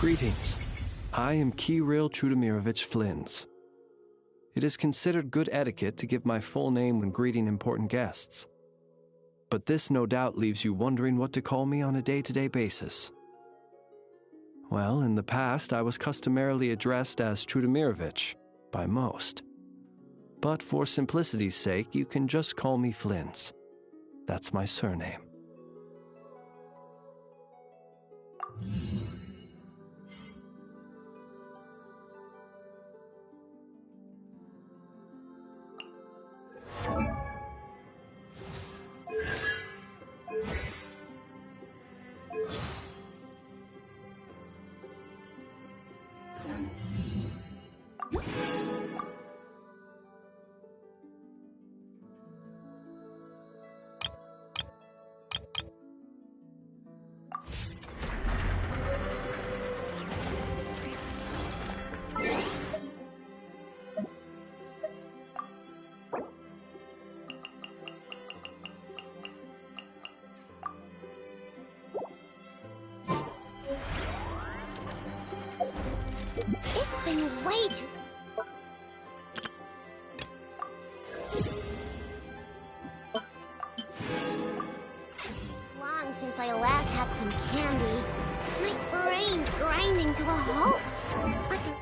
Greetings. I am Kirill Trudemirovich Flins. It is considered good etiquette to give my full name when greeting important guests. But this no doubt leaves you wondering what to call me on a day-to-day basis. Well, in the past, I was customarily addressed as Trudemirovich by most. But for simplicity's sake, you can just call me Flins. That's my surname. It's been way too... long since I last had some candy. My brain's grinding to a halt. Like a...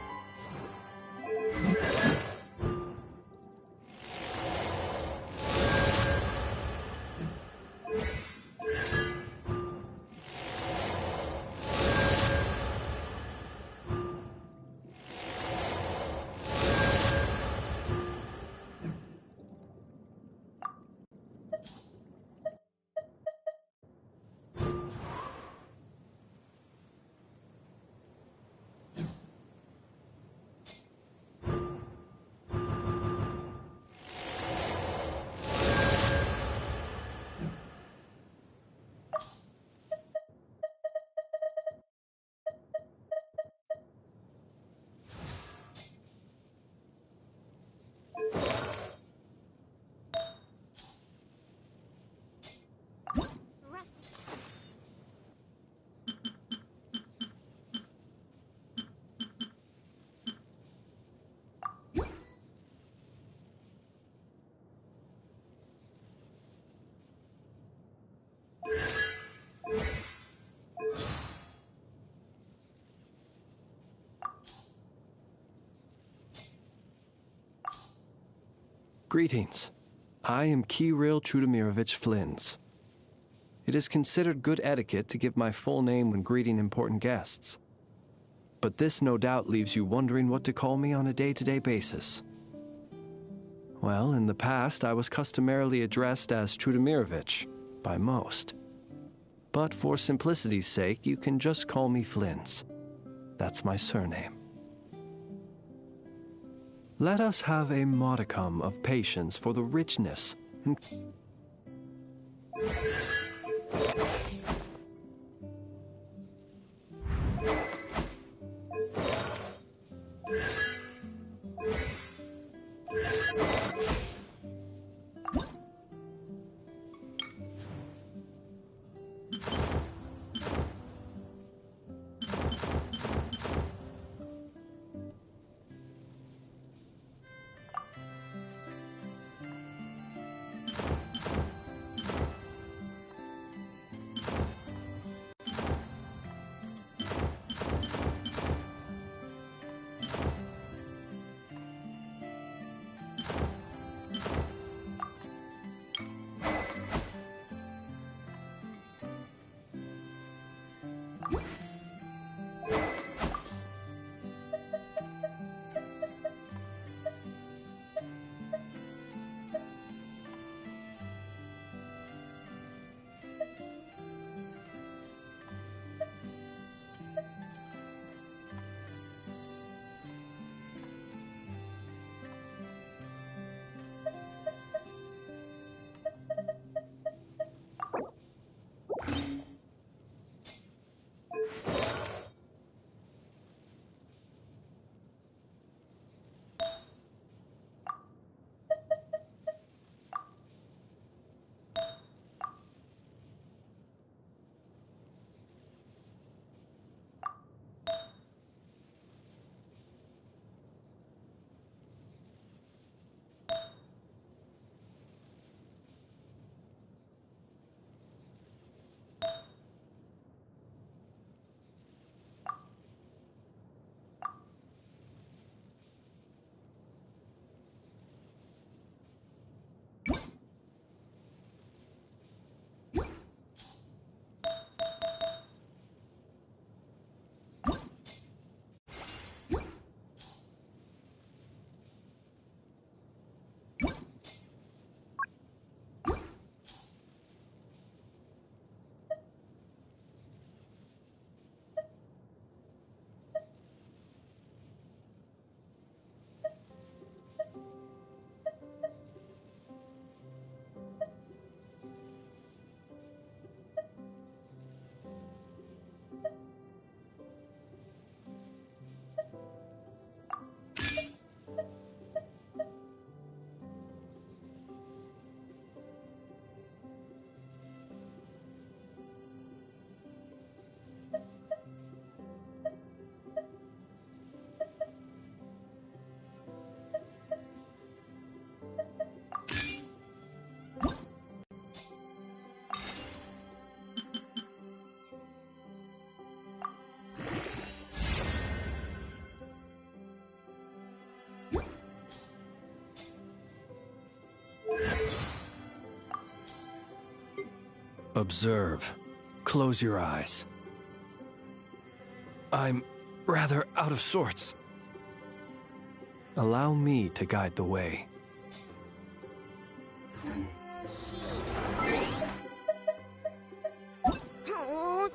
Greetings. I am Kirill Trudemirovich Flins. It is considered good etiquette to give my full name when greeting important guests. But this no doubt leaves you wondering what to call me on a day-to-day basis. Well, in the past, I was customarily addressed as Trudemirovich by most. But for simplicity's sake, you can just call me Flins. That's my surname. Let us have a modicum of patience for the richness and... Observe. Close your eyes. I'm rather out of sorts. Allow me to guide the way. Oh,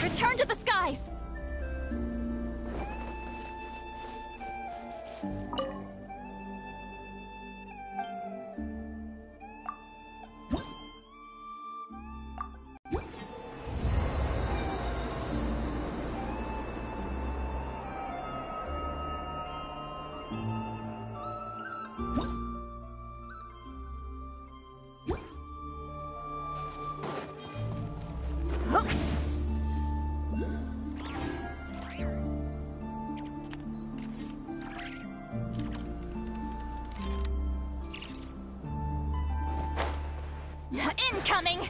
Return to the skies! Incoming!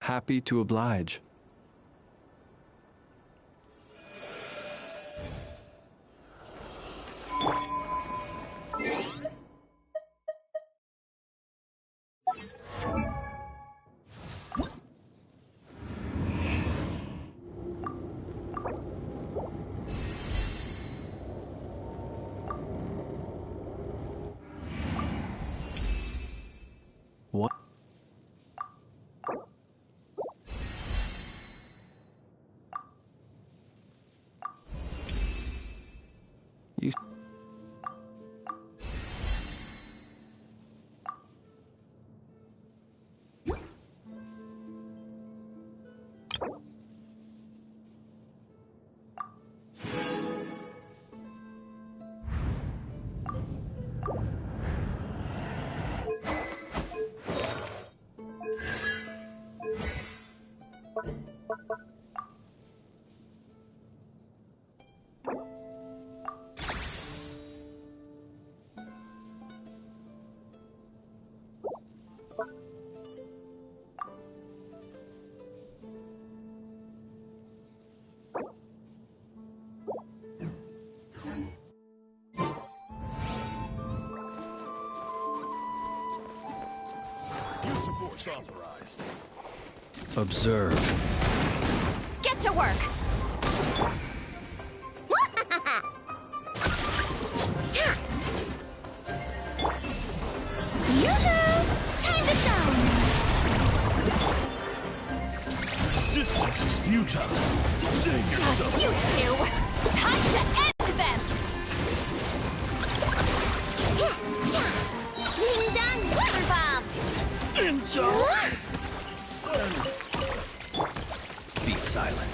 Happy to oblige. What? Use of force authorized. Observe. Get to work! Yoo-hoo! Time to shine! Resistance is futile. Save yourself. You two! Time to end them! Ding dong, weather bomb! Be silent.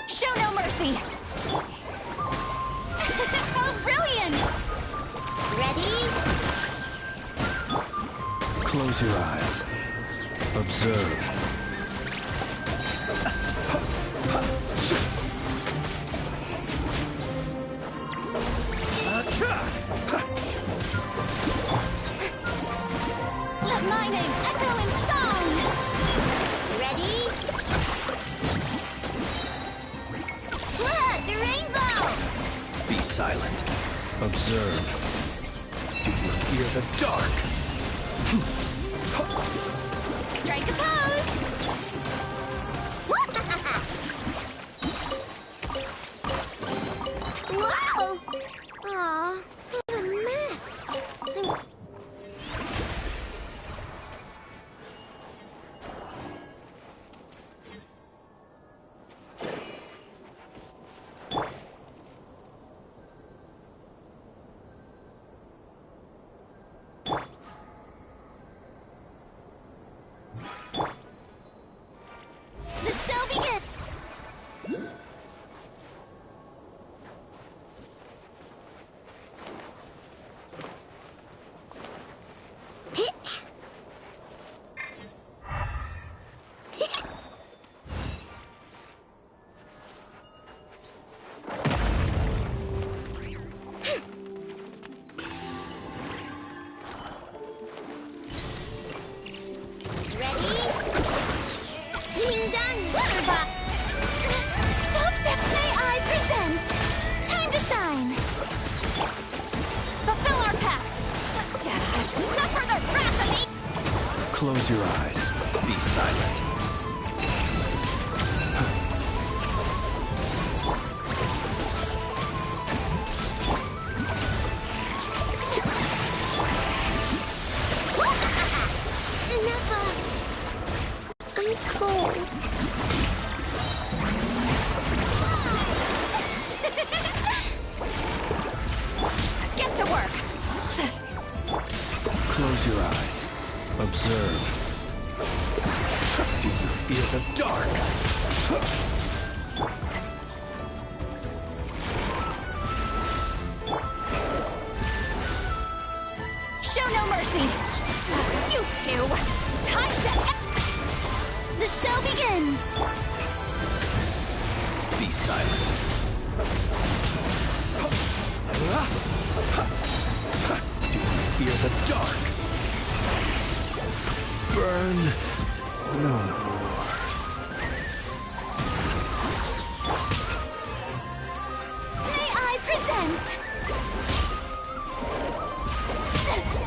Show no mercy! Oh, brilliant! Ready? Close your eyes. Observe. Let my name echo in song! Ready? Look, the rainbow! Be silent. Observe. Do you fear the dark? Strike a pose! Wow! Aw, what a mess. The show begins! Ready? Ding dong, weather bomb! Stop that! May I present? Time to shine! Fulfill our pact! Not further wrath of me! Close your eyes. Be silent. Enough I'm cold. Get to work! Close your eyes. Observe. Do you fear the dark? Show no mercy! You two! Time to the show begins! Be silent. Do you fear the dark? Burn no more. May I present?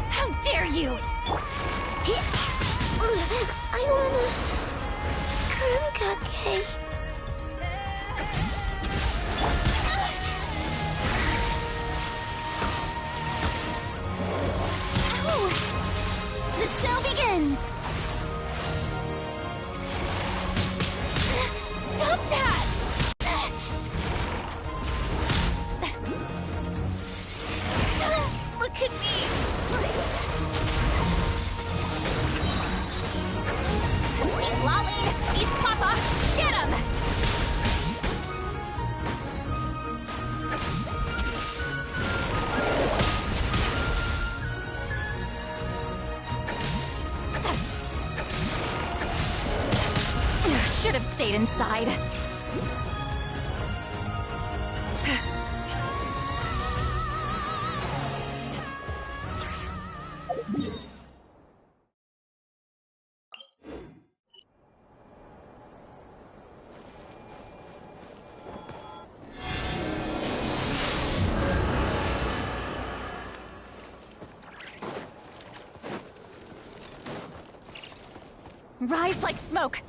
How dare you! I wanna... Creme cupcake. Ow! The show begins! Stop that! stayed inside. Rise like smoke!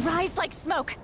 Rise like smoke!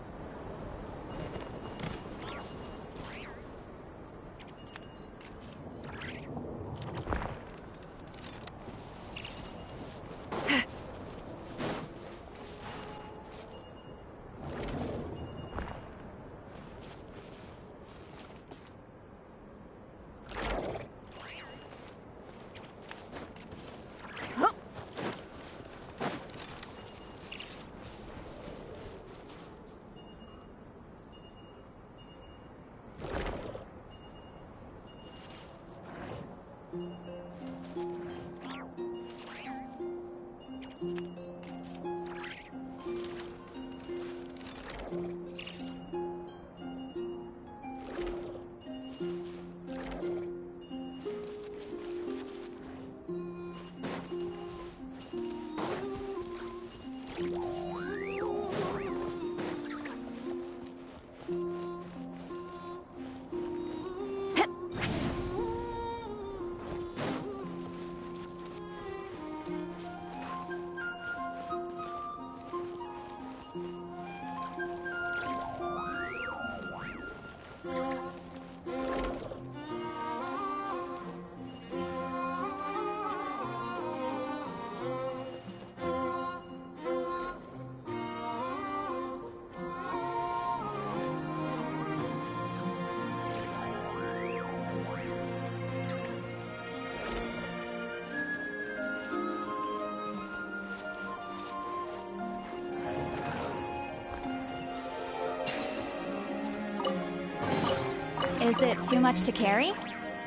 Is it too much to carry?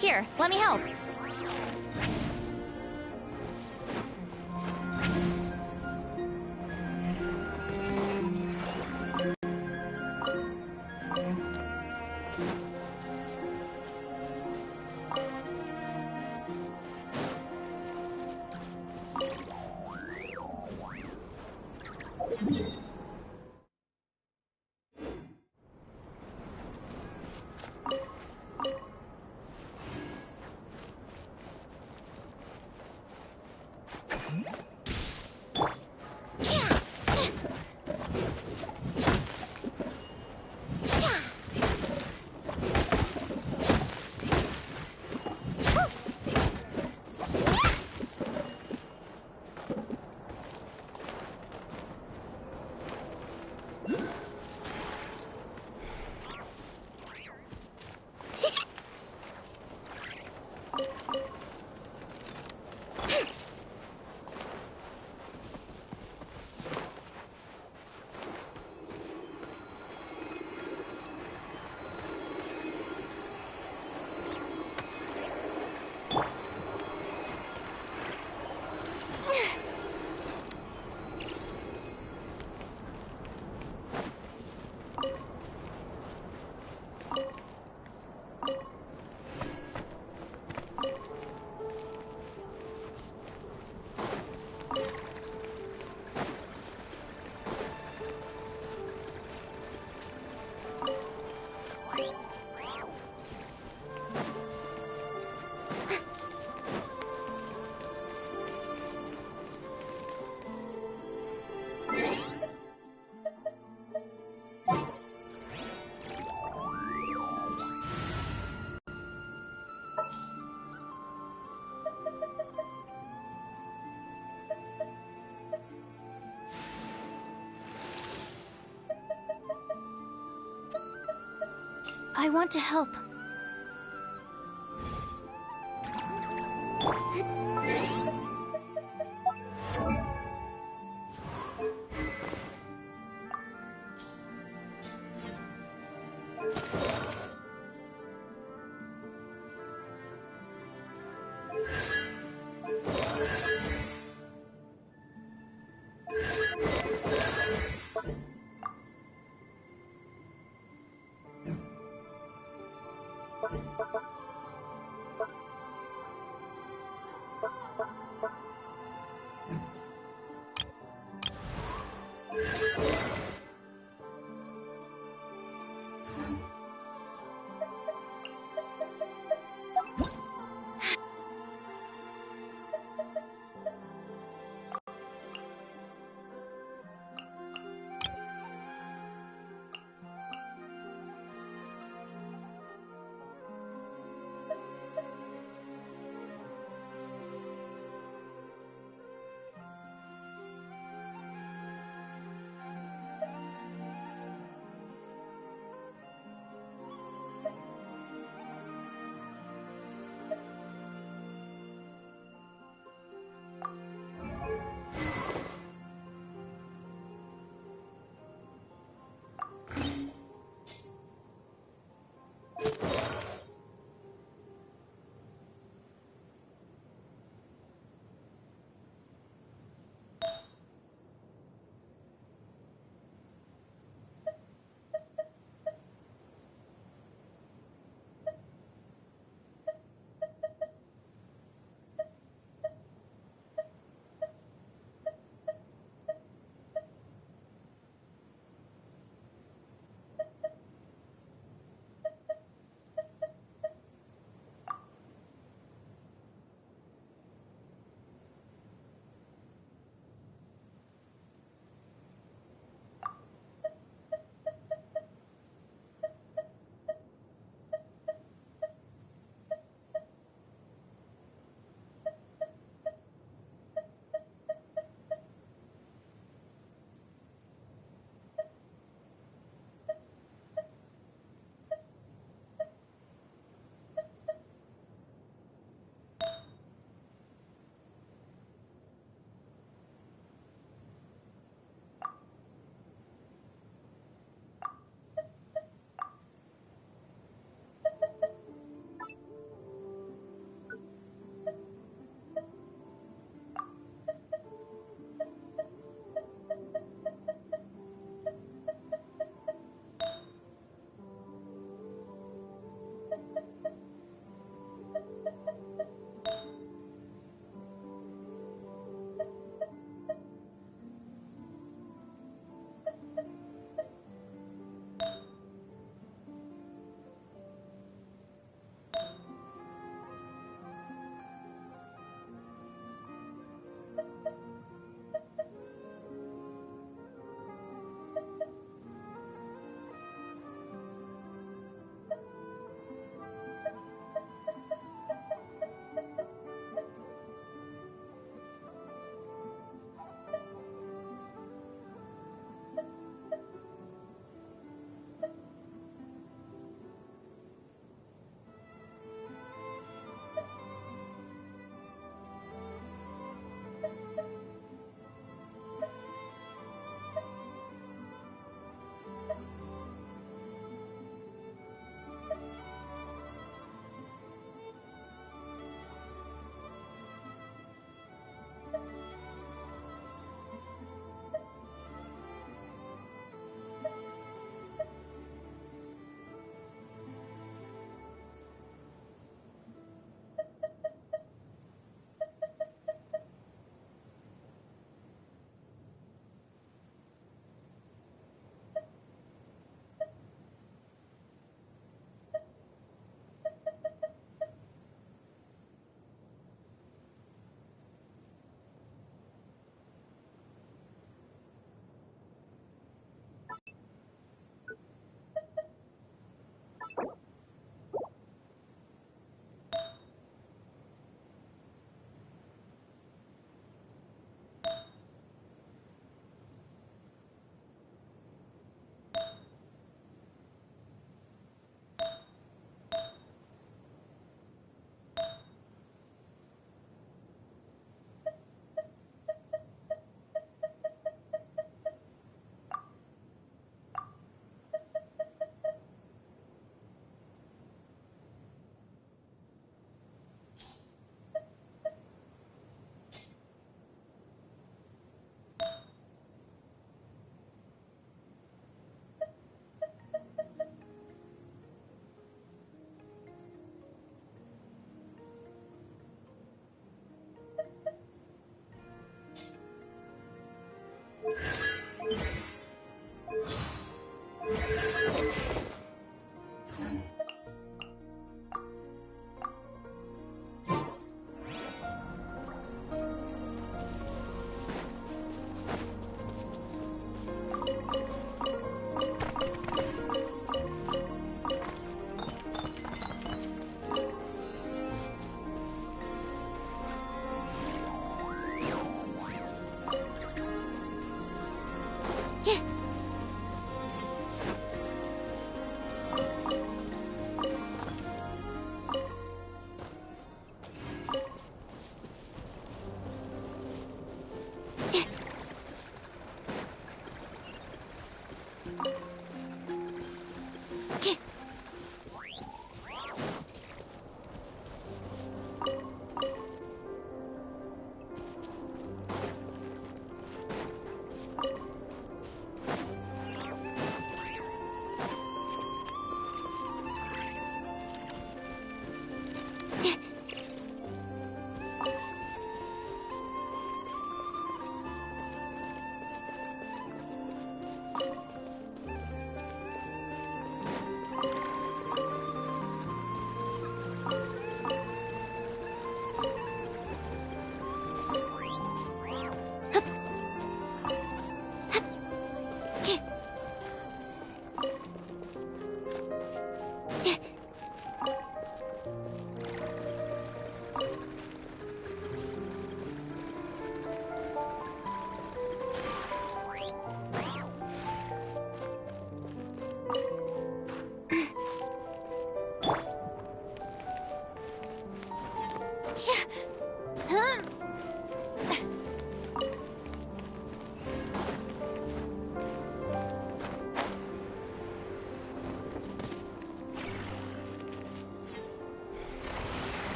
Here, let me help. I want to help.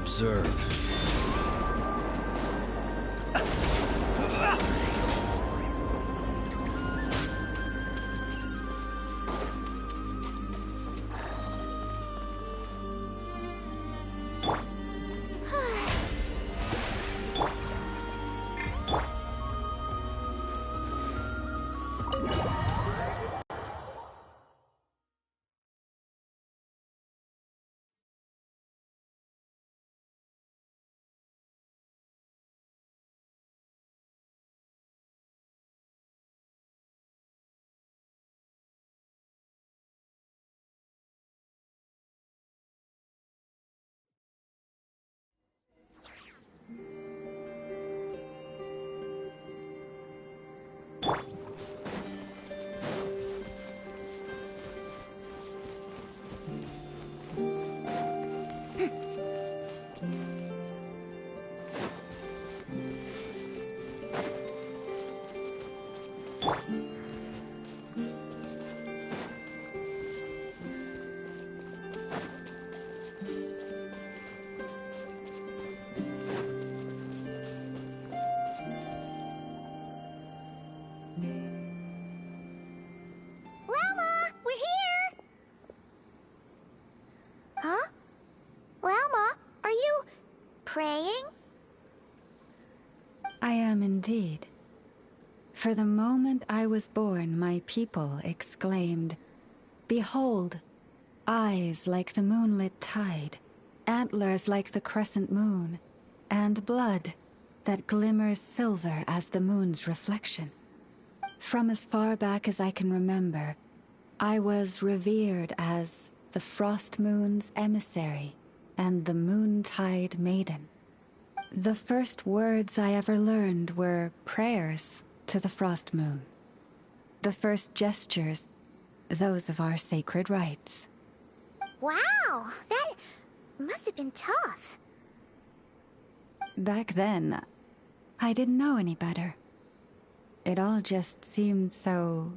Observe. I am indeed. For the moment I was born, my people exclaimed, "Behold, eyes like the moonlit tide, antlers like the crescent moon, and blood that glimmers silver as the moon's reflection." From as far back as I can remember, I was revered as the Frost Moon's emissary and the Moontide Maiden. The first words I ever learned were prayers to the Frost Moon. The first gestures, those of our sacred rites. Wow, that must have been tough. Back then, I didn't know any better. It all just seemed so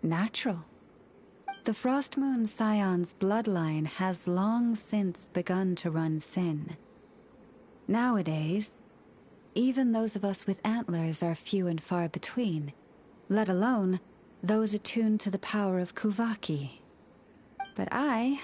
natural. The Frost Moon Scion's bloodline has long since begun to run thin. Nowadays, even those of us with antlers are few and far between, let alone those attuned to the power of Kuvaki. But I...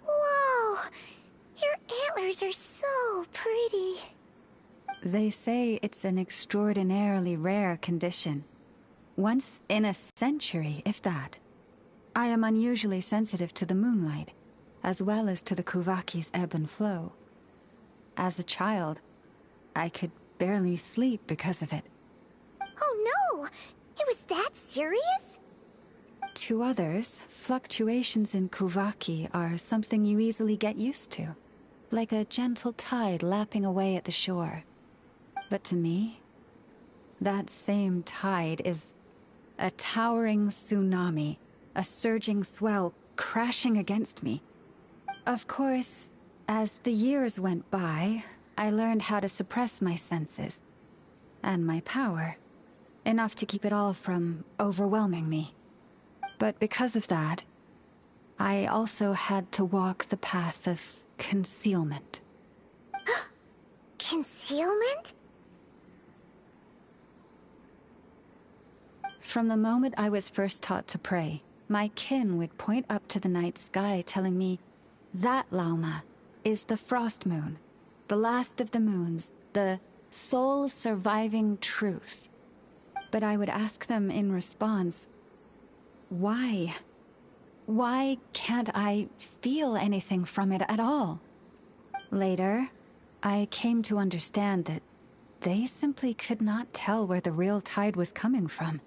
Whoa, your antlers are so pretty. They say it's an extraordinarily rare condition. Once in a century, if that. I am unusually sensitive to the moonlight, as well as to the Kuvaki's ebb and flow. As a child, I could barely sleep because of it. Oh no! It was that serious? To others, fluctuations in Kuvaki are something you easily get used to, like a gentle tide lapping away at the shore. But to me, that same tide is a towering tsunami, a surging swell crashing against me. Of course, as the years went by, I learned how to suppress my senses and my power, enough to keep it all from overwhelming me. But because of that, I also had to walk the path of concealment. Concealment? From the moment I was first taught to pray, my kin would point up to the night sky telling me, "That, Lauma, is the Frost Moon, the last of the moons, the sole surviving truth." But I would ask them in response, why? Why can't I feel anything from it at all? Later, I came to understand that they simply could not tell where the real tide was coming from.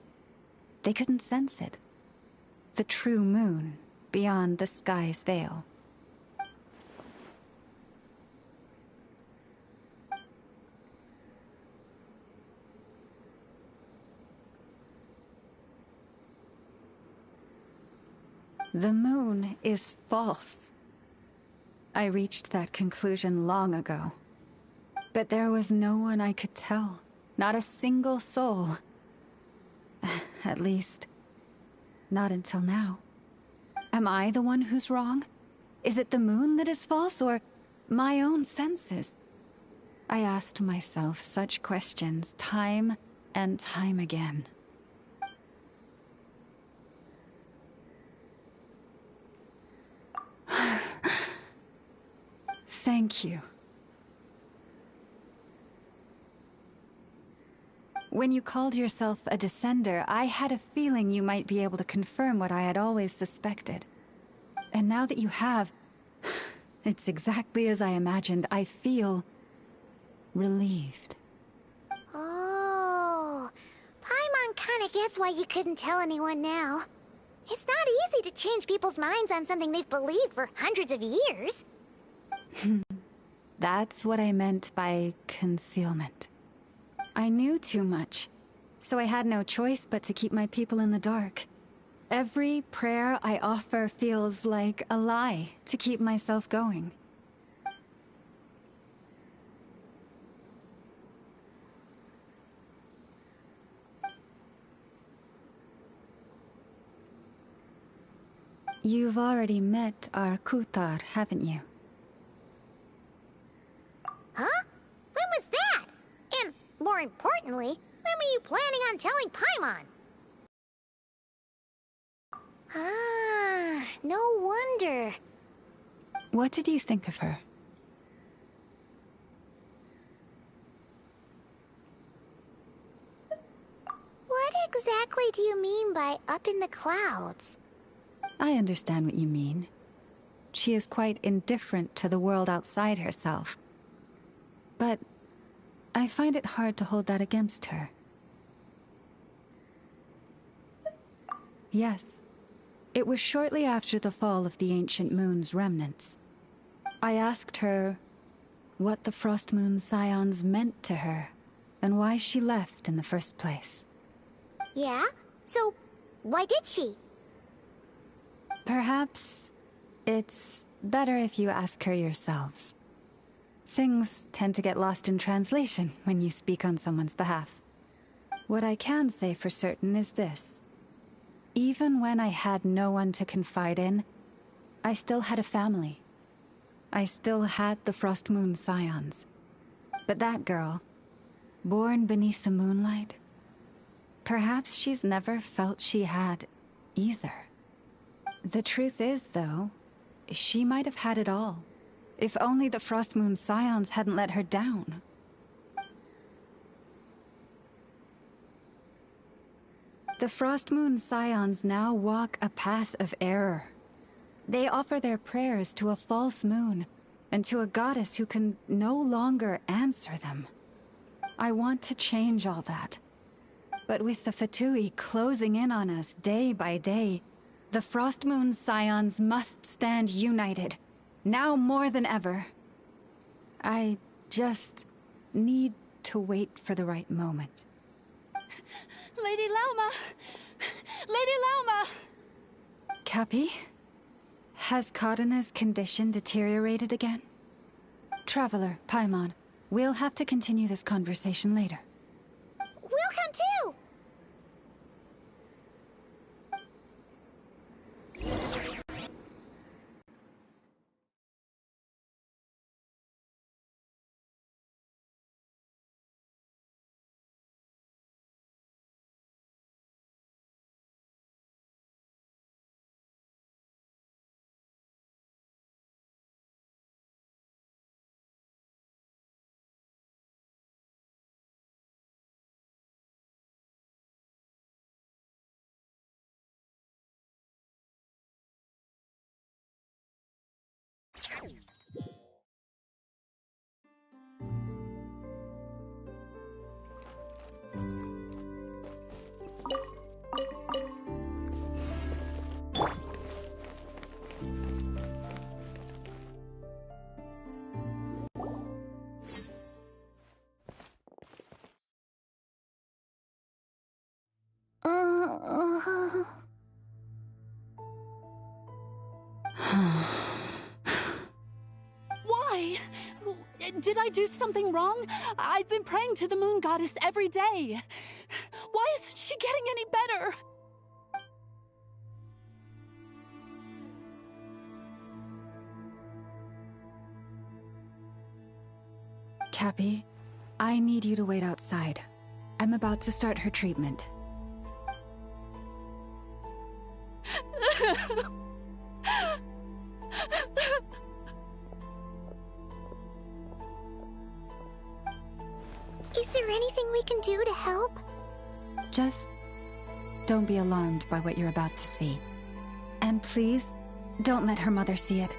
They couldn't sense it. The true moon, beyond the sky's veil. The moon is false. I reached that conclusion long ago. But there was no one I could tell. Not a single soul. At least, not until now. Am I the one who's wrong? Is it the moon that is false, or my own senses? I asked myself such questions time and time again. Thank you. When you called yourself a descender, I had a feeling you might be able to confirm what I had always suspected. And now that you have, it's exactly as I imagined. I feel relieved. Oh, Paimon kinda gets why you couldn't tell anyone now. It's not easy to change people's minds on something they've believed for hundreds of years. That's what I meant by concealment. I knew too much, so I had no choice but to keep my people in the dark. Every prayer I offer feels like a lie to keep myself going. You've already met our Kutar, haven't you? Huh? When was that? And, more importantly, when were you planning on telling Paimon? Ah, no wonder. What did you think of her? What exactly do you mean by up in the clouds? I understand what you mean. She is quite indifferent to the world outside herself. But I find it hard to hold that against her. Yes, it was shortly after the fall of the ancient moon's remnants. I asked her what the Frost Moon Scions meant to her, and why she left in the first place. Yeah? So, why did she? Perhaps it's better if you ask her yourselves. Things tend to get lost in translation when you speak on someone's behalf. What I can say for certain is this. Even when I had no one to confide in, I still had a family. I still had the Frost Moon Scions. But that girl, born beneath the moonlight, perhaps she's never felt she had either. The truth is, though, she might have had it all. If only the Frost Moon Scions hadn't let her down. The Frost Moon Scions now walk a path of error. They offer their prayers to a false moon, and to a goddess who can no longer answer them. I want to change all that. But with the Fatui closing in on us day by day, the Frost Moon Scions must stand united, now more than ever. I just need to wait for the right moment. Lady Lauma! Lady Lauma! Cappy? Has Cardina's condition deteriorated again? Traveler, Paimon, we'll have to continue this conversation later. We'll come too! Why? Did I do something wrong? I've been praying to the moon goddess every day. Why isn't she getting any better? Cappy, I need you to wait outside. I'm about to start her treatment. Is there anything we can do to help? Just don't be alarmed by what you're about to see. And please, don't let her mother see it.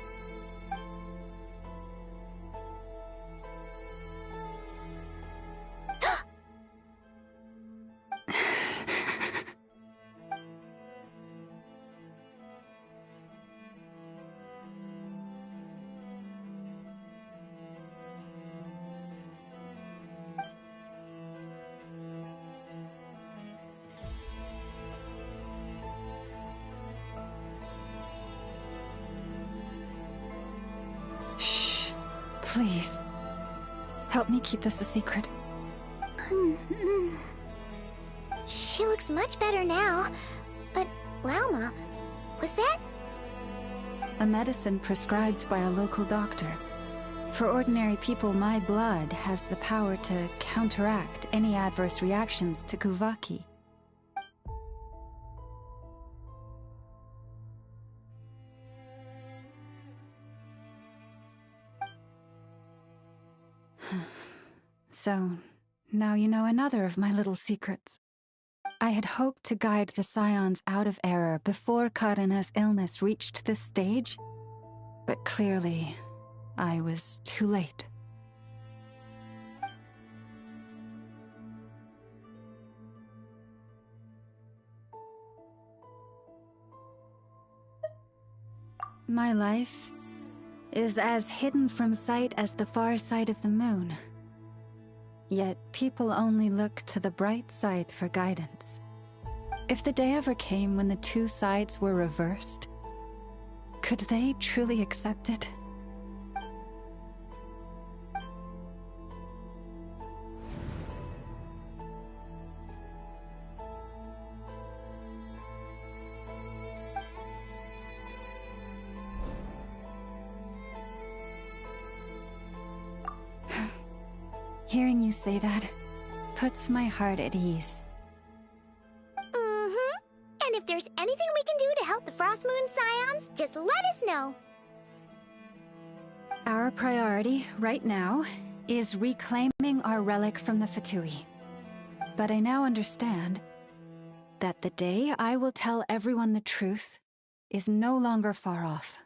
Please, help me keep this a secret. She looks much better now. But, Lauma, was that a medicine prescribed by a local doctor. For ordinary people, my blood has the power to counteract any adverse reactions to Kuvaki. So, now you know another of my little secrets. I had hoped to guide the Scions out of error before Karena's illness reached this stage, but clearly, I was too late. My life is as hidden from sight as the far side of the moon. Yet people only look to the bright side for guidance. If the day ever came when the two sides were reversed, could they truly accept it? Hearing you say that puts my heart at ease. Mm-hmm. And if there's anything we can do to help the Frost Moon Scions, just let us know. Our priority, right now, is reclaiming our relic from the Fatui. But I now understand that the day I will tell everyone the truth is no longer far off.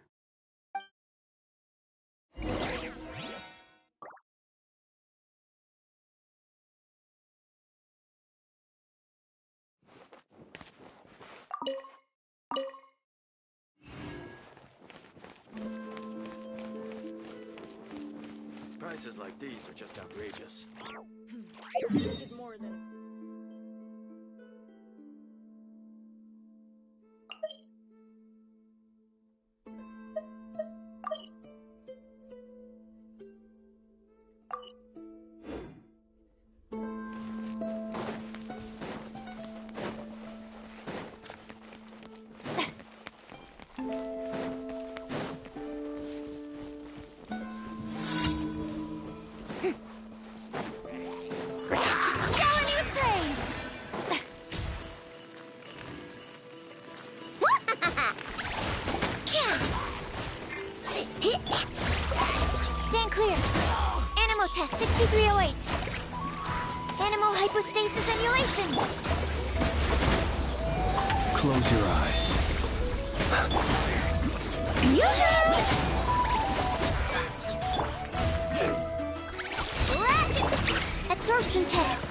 Prices like these are just outrageous. This is more than... Stand clear. Animal test 6308. Animal hypostasis emulation. Close your eyes. Ratchet! Absorption test.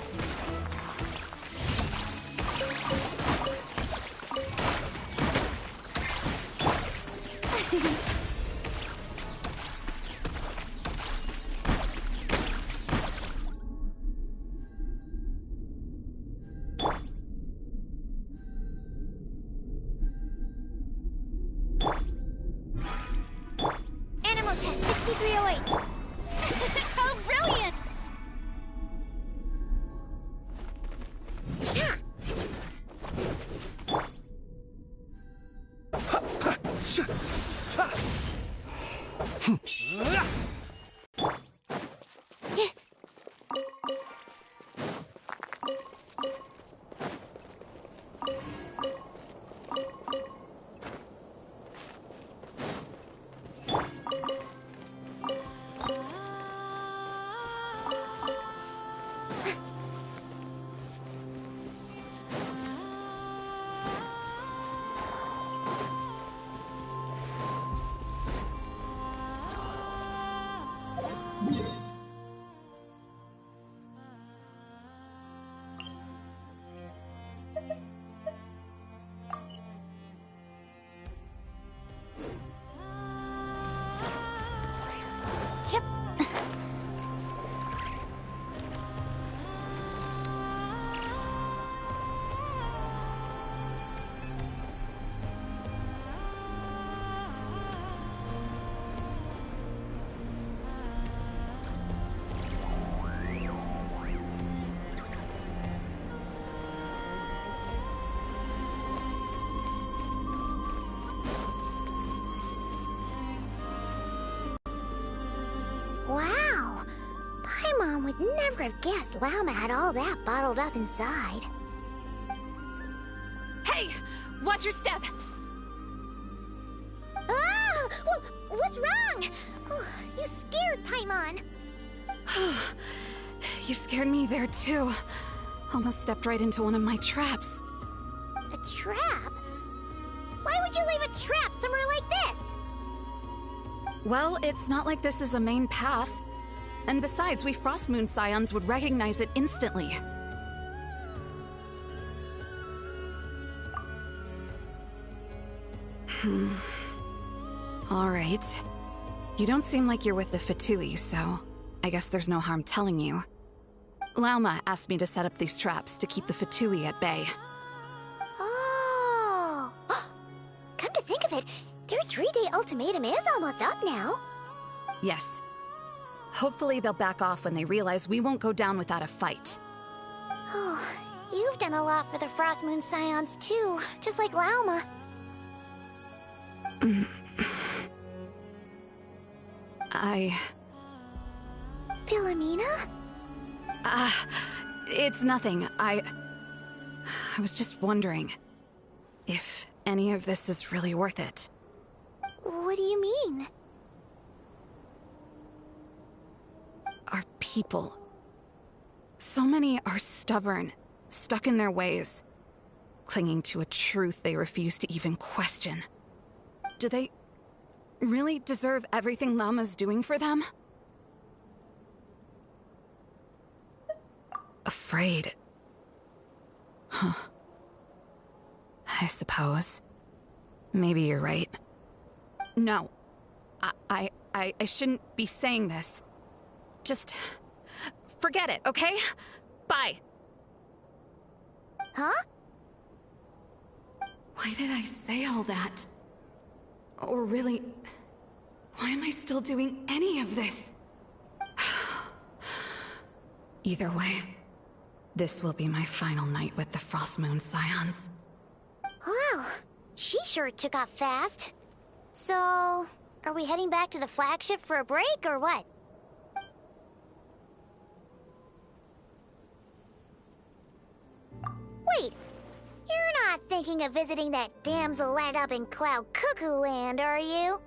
Animal test 6308. How brilliant! Never have guessed Llama had all that bottled up inside. Hey! Watch your step! Ah! What's wrong? Oh, you scared Paimon. You scared me there too. Almost stepped right into one of my traps. A trap? Why would you leave a trap somewhere like this? Well, it's not like this is a main path. And besides, we Frostmoon Scions would recognize it instantly. Alright. You don't seem like you're with the Fatui, so I guess there's no harm telling you. Lauma asked me to set up these traps to keep the Fatui at bay. Oh! Come to think of it, their 3-day ultimatum is almost up now. Yes. Hopefully they'll back off when they realize we won't go down without a fight. Oh, you've done a lot for the Frostmoon Scions too, just like Lauma. Philomena? It's nothing. I was just wondering if any of this is really worth it. What do you mean? Our people. So many are stubborn, stuck in their ways, clinging to a truth they refuse to even question. Do they really deserve everything Lama's doing for them? Afraid. Huh. I suppose. Maybe you're right. No. I shouldn't be saying this. Just forget it, okay? Bye. Huh? Why did I say all that? Or really, why am I still doing any of this? Either way, this will be my final night with the Frostmoon Scions. Wow, she sure took off fast. So, are we heading back to the flagship for a break, or what? Wait, you're not thinking of visiting that damsel land up in Cloud Cuckoo Land, are you?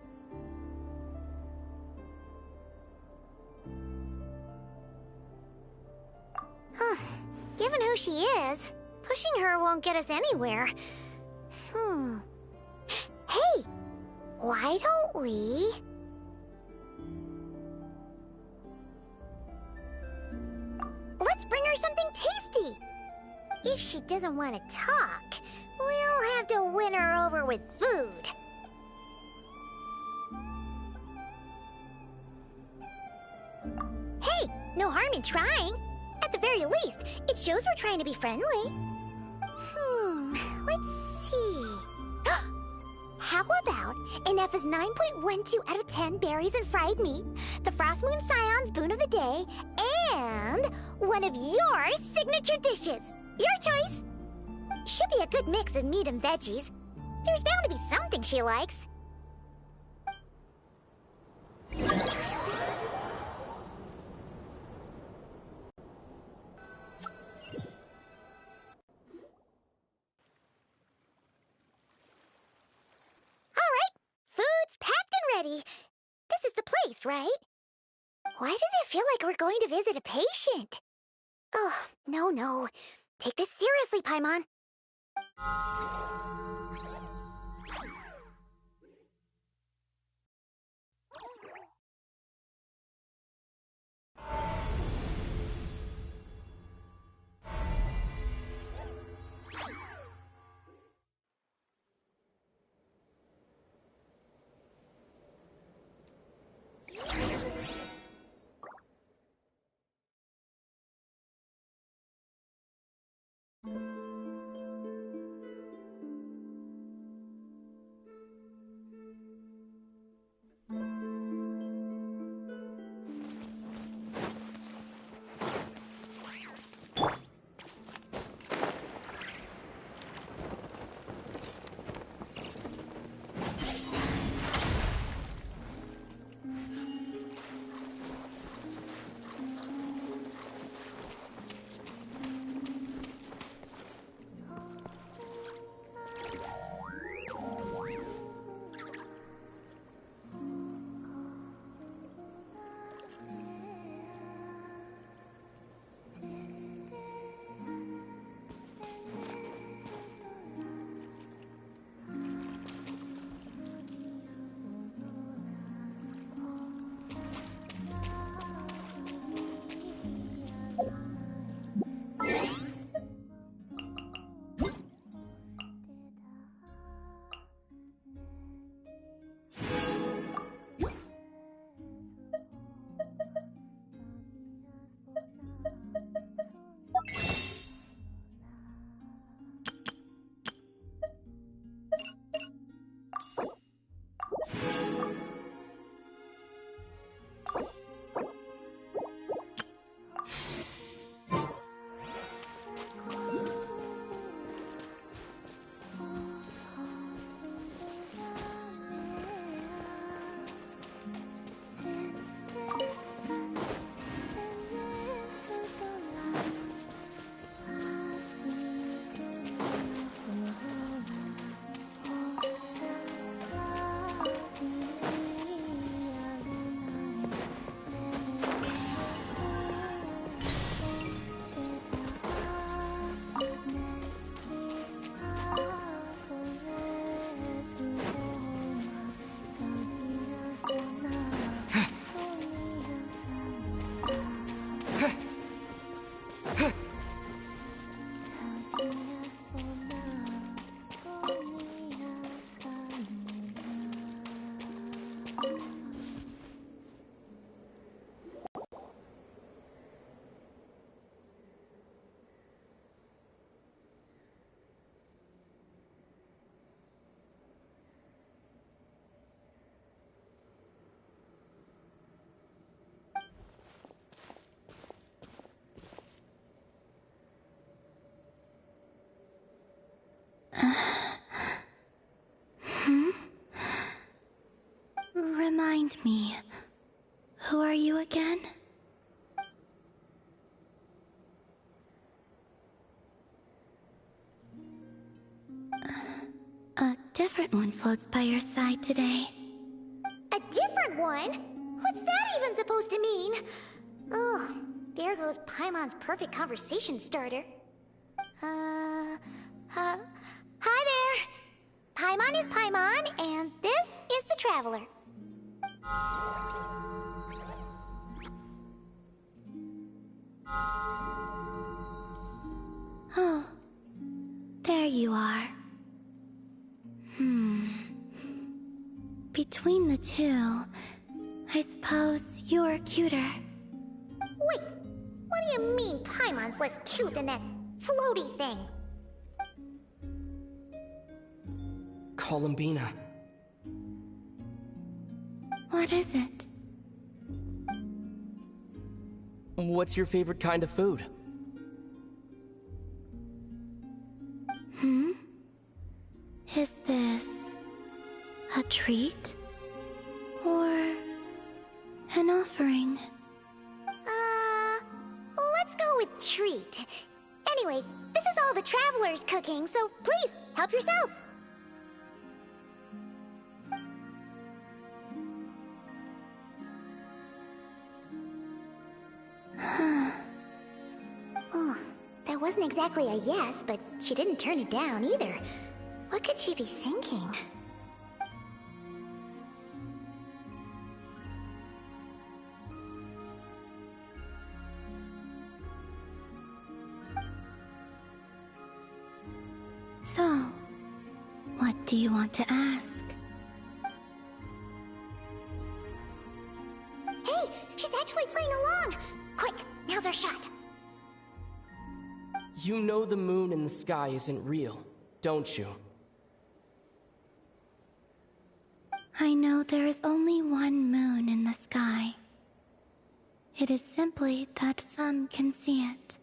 Huh. Given who she is, pushing her won't get us anywhere. Hey! Why don't we... Let's bring her something tasty! If she doesn't want to talk, we'll have to win her over with food. Hey, no harm in trying. At the very least, it shows we're trying to be friendly. Let's see. How about Inef's 9.12 out of 10 berries and fried meat, the Frostmoon Scion's boon of the day, and one of your signature dishes? Your choice. Should be a good mix of meat and veggies. There's bound to be something she likes. Food's packed and ready. This is the place, right? Why does it feel like we're going to visit a patient? Oh, no. Take this seriously, Paimon. me. Who are you again? A different one floats by your side today. A different one? What's that even supposed to mean? Ugh, there goes Paimon's perfect conversation starter. Hi there! Paimon is Paimon, and this is the Traveler. Oh, there you are. Between the two, I suppose you're cuter. Wait, what do you mean Paimon's less cute than that floaty thing? Columbina. What is it? What's your favorite kind of food? Is this a treat? Or an offering? Let's go with treat. Anyway, this is all the Traveler's cooking, so please, help yourself. Oh, that wasn't exactly a yes, but she didn't turn it down either. What could she be thinking? So, what do you want to ask? Hey, she's actually playing along! Quick, now's our shot. You know the moon in the sky isn't real, don't you? I know there is only one moon in the sky. It is simply that some can see it,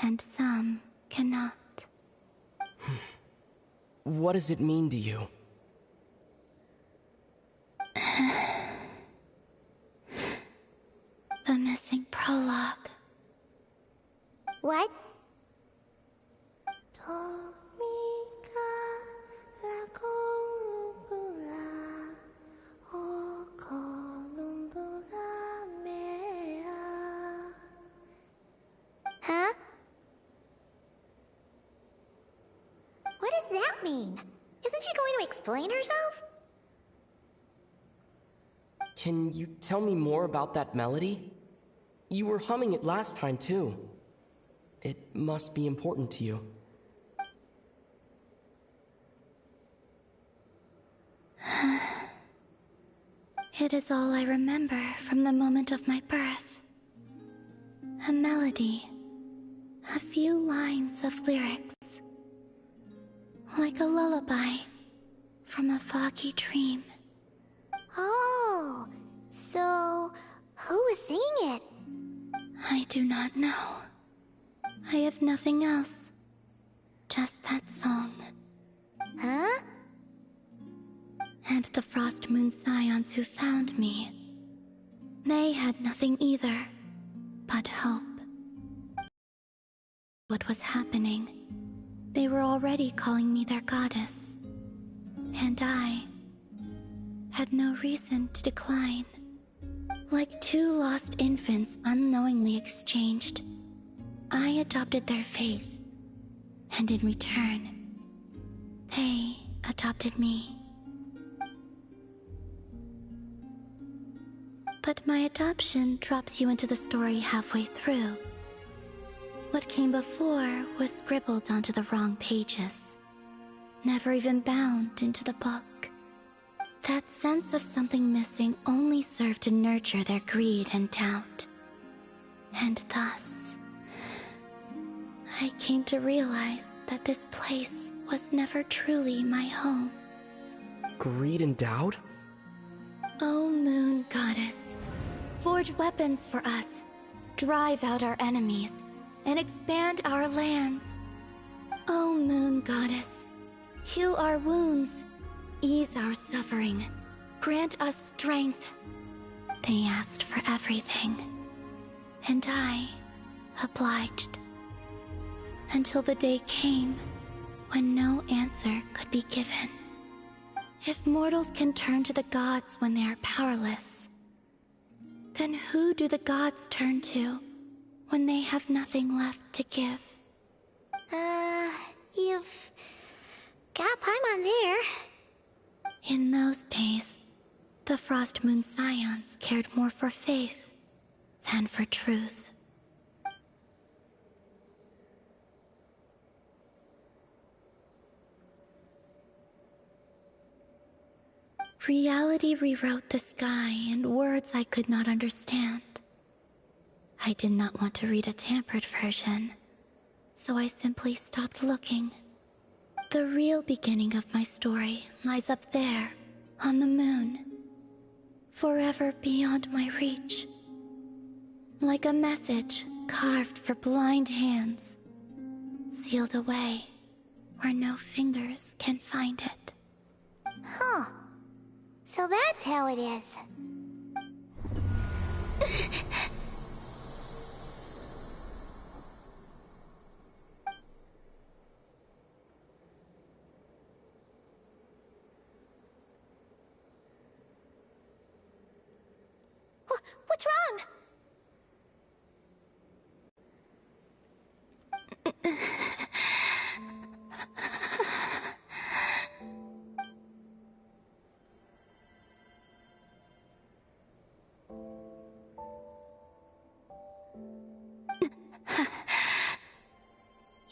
and some cannot. What does it mean to you? The missing prologue. What? Huh? What does that mean? Isn't she going to explain herself? Can you tell me more about that melody? You were humming it last time, too. It must be important to you. It is all I remember from the moment of my birth. A melody. A few lines of lyrics. Like a lullaby from a foggy dream. Oh, so who was singing it? I do not know. I have nothing else. Just that song. Huh? And the Frost Moon Scions who found me. They had nothing either, but hope. What was happening? They were already calling me their goddess. And I had no reason to decline. Like two lost infants unknowingly exchanged, I adopted their faith. And in return, they adopted me. But my adoption drops you into the story halfway through. What came before was scribbled onto the wrong pages, never even bound into the book. That sense of something missing only served to nurture their greed and doubt. And thus, I came to realize that this place was never truly my home. Greed and doubt? O Moon Goddess, forge weapons for us, drive out our enemies, and expand our lands. O Moon Goddess, heal our wounds, ease our suffering, Grant us strength. They asked for everything, and I obliged. Until the day came when no answer could be given. If mortals can turn to the gods when they are powerless, then who do the gods turn to when they have nothing left to give? You've got Paimon there. In those days, the Frost Moon Scions cared more for faith than for truth. Reality rewrote the sky in words I could not understand. I did not want to read a tampered version, so I simply stopped looking. The real beginning of my story lies up there, on the moon, forever beyond my reach. Like a message carved for blind hands, sealed away where no fingers can find it. Huh. So that's how it is. What's wrong?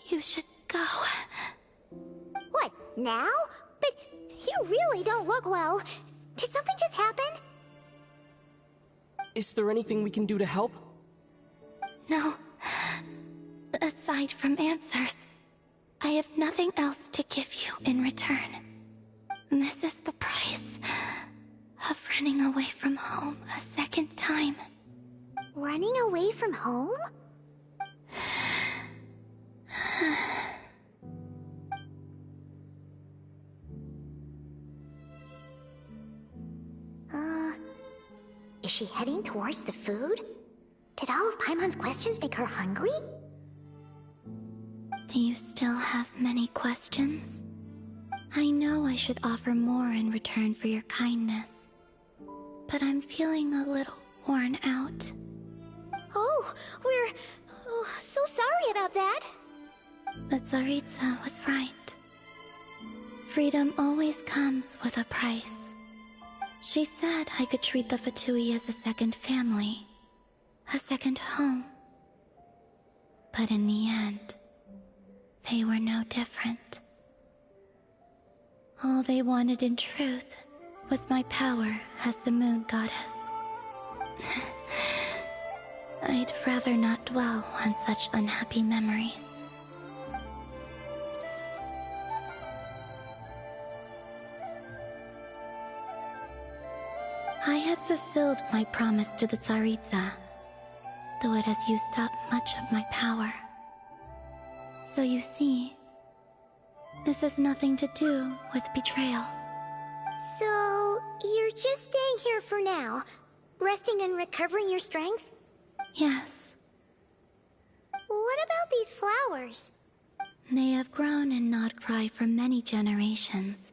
You should go. What, now? But you really don't look well. Did something just happen? Is there anything we can do to help? No. Aside from answers, I have nothing else to give you in return. This is the price of running away from home a second time. Running away from home? Is she heading towards the food? Did all of Paimon's questions make her hungry? Do you still have many questions? I know I should offer more in return for your kindness, but I'm feeling a little worn out. Oh, we're so sorry about that. The Tsaritsa was right. Freedom always comes with a price. She said I could treat the Fatui as a second family, a second home. But in the end, they were no different. All they wanted in truth was my power as the moon goddess. I'd rather not dwell on such unhappy memories. I have fulfilled my promise to the Tsaritsa, though it has used up much of my power. So you see, this has nothing to do with betrayal. So, you're just staying here for now, resting and recovering your strength? Yes. What about these flowers? They have grown in Nodcry for many generations.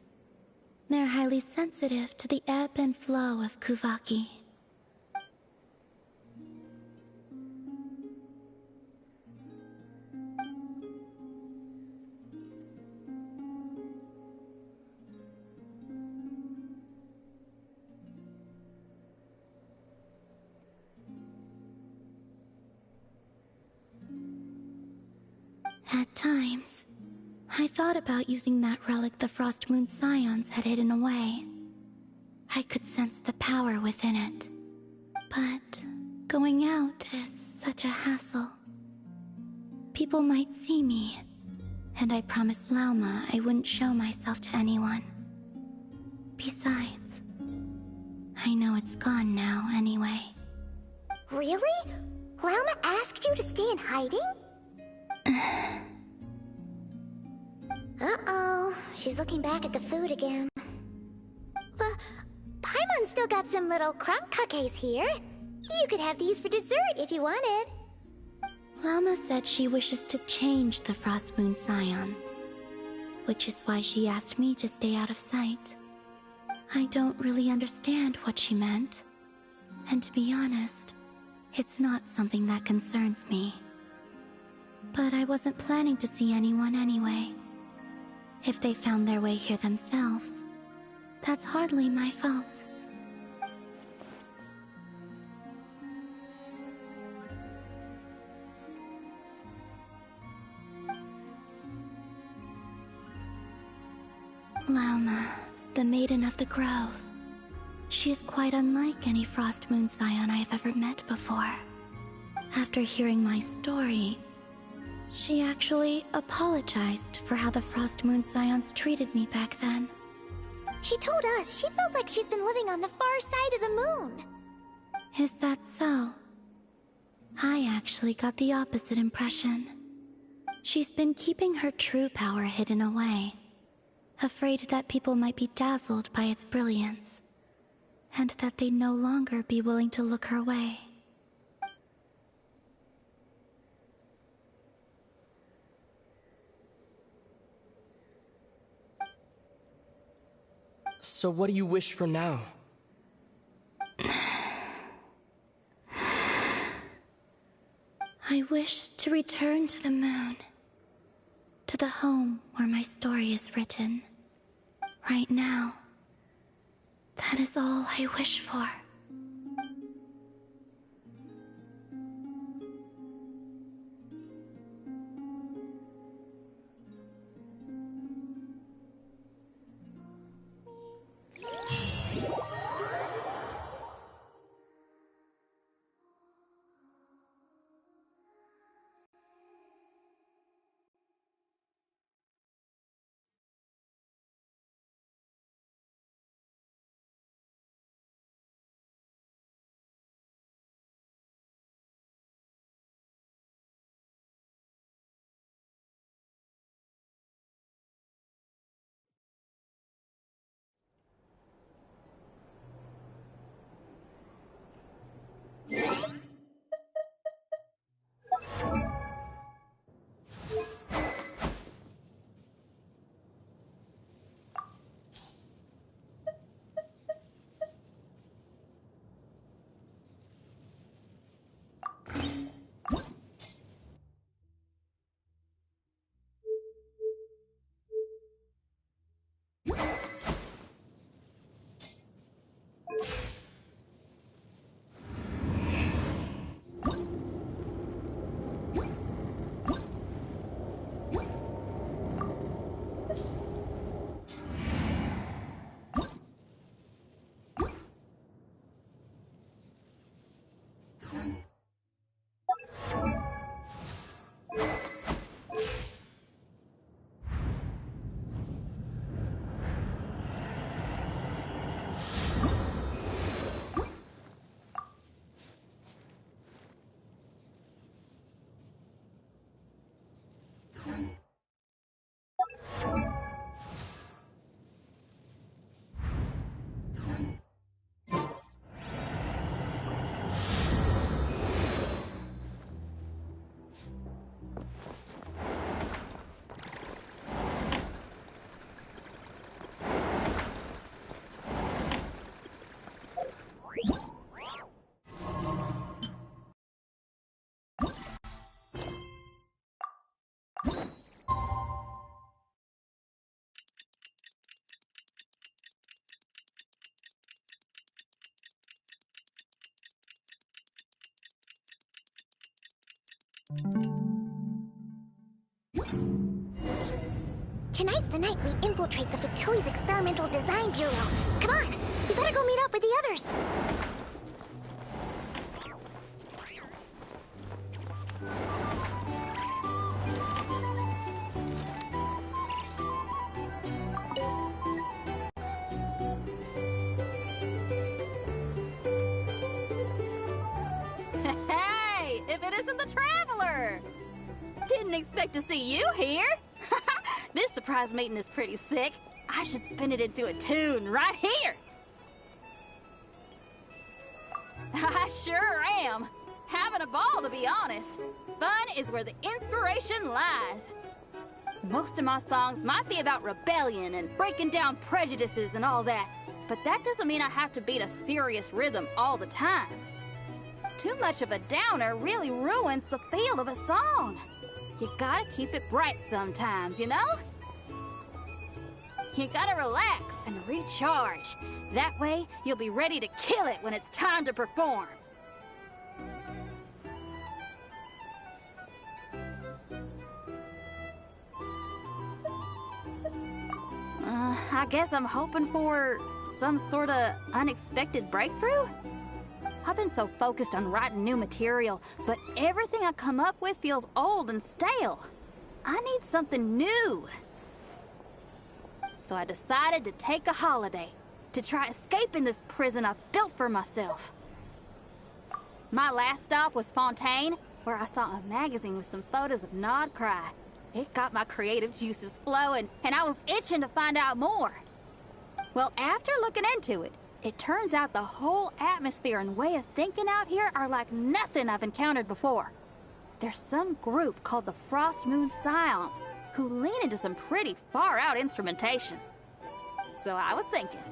They're highly sensitive to the ebb and flow of Kuvaki. At times, I thought about using that relic the Frost Moon Scions had hidden away. I could sense the power within it. But going out is such a hassle. People might see me, and I promised Lauma I wouldn't show myself to anyone. Besides, I know it's gone now anyway. Really? Lauma asked you to stay in hiding? Uh-oh, she's looking back at the food again. But Paimon And still got some little crumb cookies here. You could have these for dessert if you wanted. Llama said she wishes to change the Frost Moon Scions, which is why she asked me to stay out of sight. I don't really understand what she meant, and to be honest, it's not something that concerns me. But I wasn't planning to see anyone anyway. If they found their way here themselves, that's hardly my fault. Llama, the Maiden of the Grove. She is quite unlike any Frost Moon Scion I have ever met before. After hearing my story, she actually apologized for how the Frost Moon Scions treated me back then. She told us she feels like she's been living on the far side of the moon. Is that so? I actually got the opposite impression. She's been keeping her true power hidden away, afraid that people might be dazzled by its brilliance, and that they'd no longer be willing to look her way. So what do you wish for now? I wish to return to the moon, to the home where my story is written. Right now, that is all I wish for. Tonight's the night we infiltrate the Fatoui's Experimental Design Bureau. Come on, we better go meet up with the others. Hey, if it isn't the Traveler! Didn't expect to see you here. This surprise meeting is pretty sick. I should spin it into a tune right here. I sure am. Having a ball, to be honest. Fun is where the inspiration lies. Most of my songs might be about rebellion and breaking down prejudices and all that, but that doesn't mean I have to beat a serious rhythm all the time. Too much of a downer really ruins the feel of a song. You gotta keep it bright sometimes, you know? You gotta relax and recharge. That way, you'll be ready to kill it when it's time to perform. I guess I'm hoping for some sort of unexpected breakthrough? I've been so focused on writing new material, but everything I come up with feels old and stale. I need something new. So I decided to take a holiday, to try escaping this prison I've built for myself. My last stop was Fontaine, where I saw a magazine with some photos of Nod Cry. It got my creative juices flowing, and I was itching to find out more. Well, after looking into it, it turns out the whole atmosphere and way of thinking out here are like nothing I've encountered before. There's some group called the Frost Moon Scions who lean into some pretty far-out instrumentation. So I was thinking,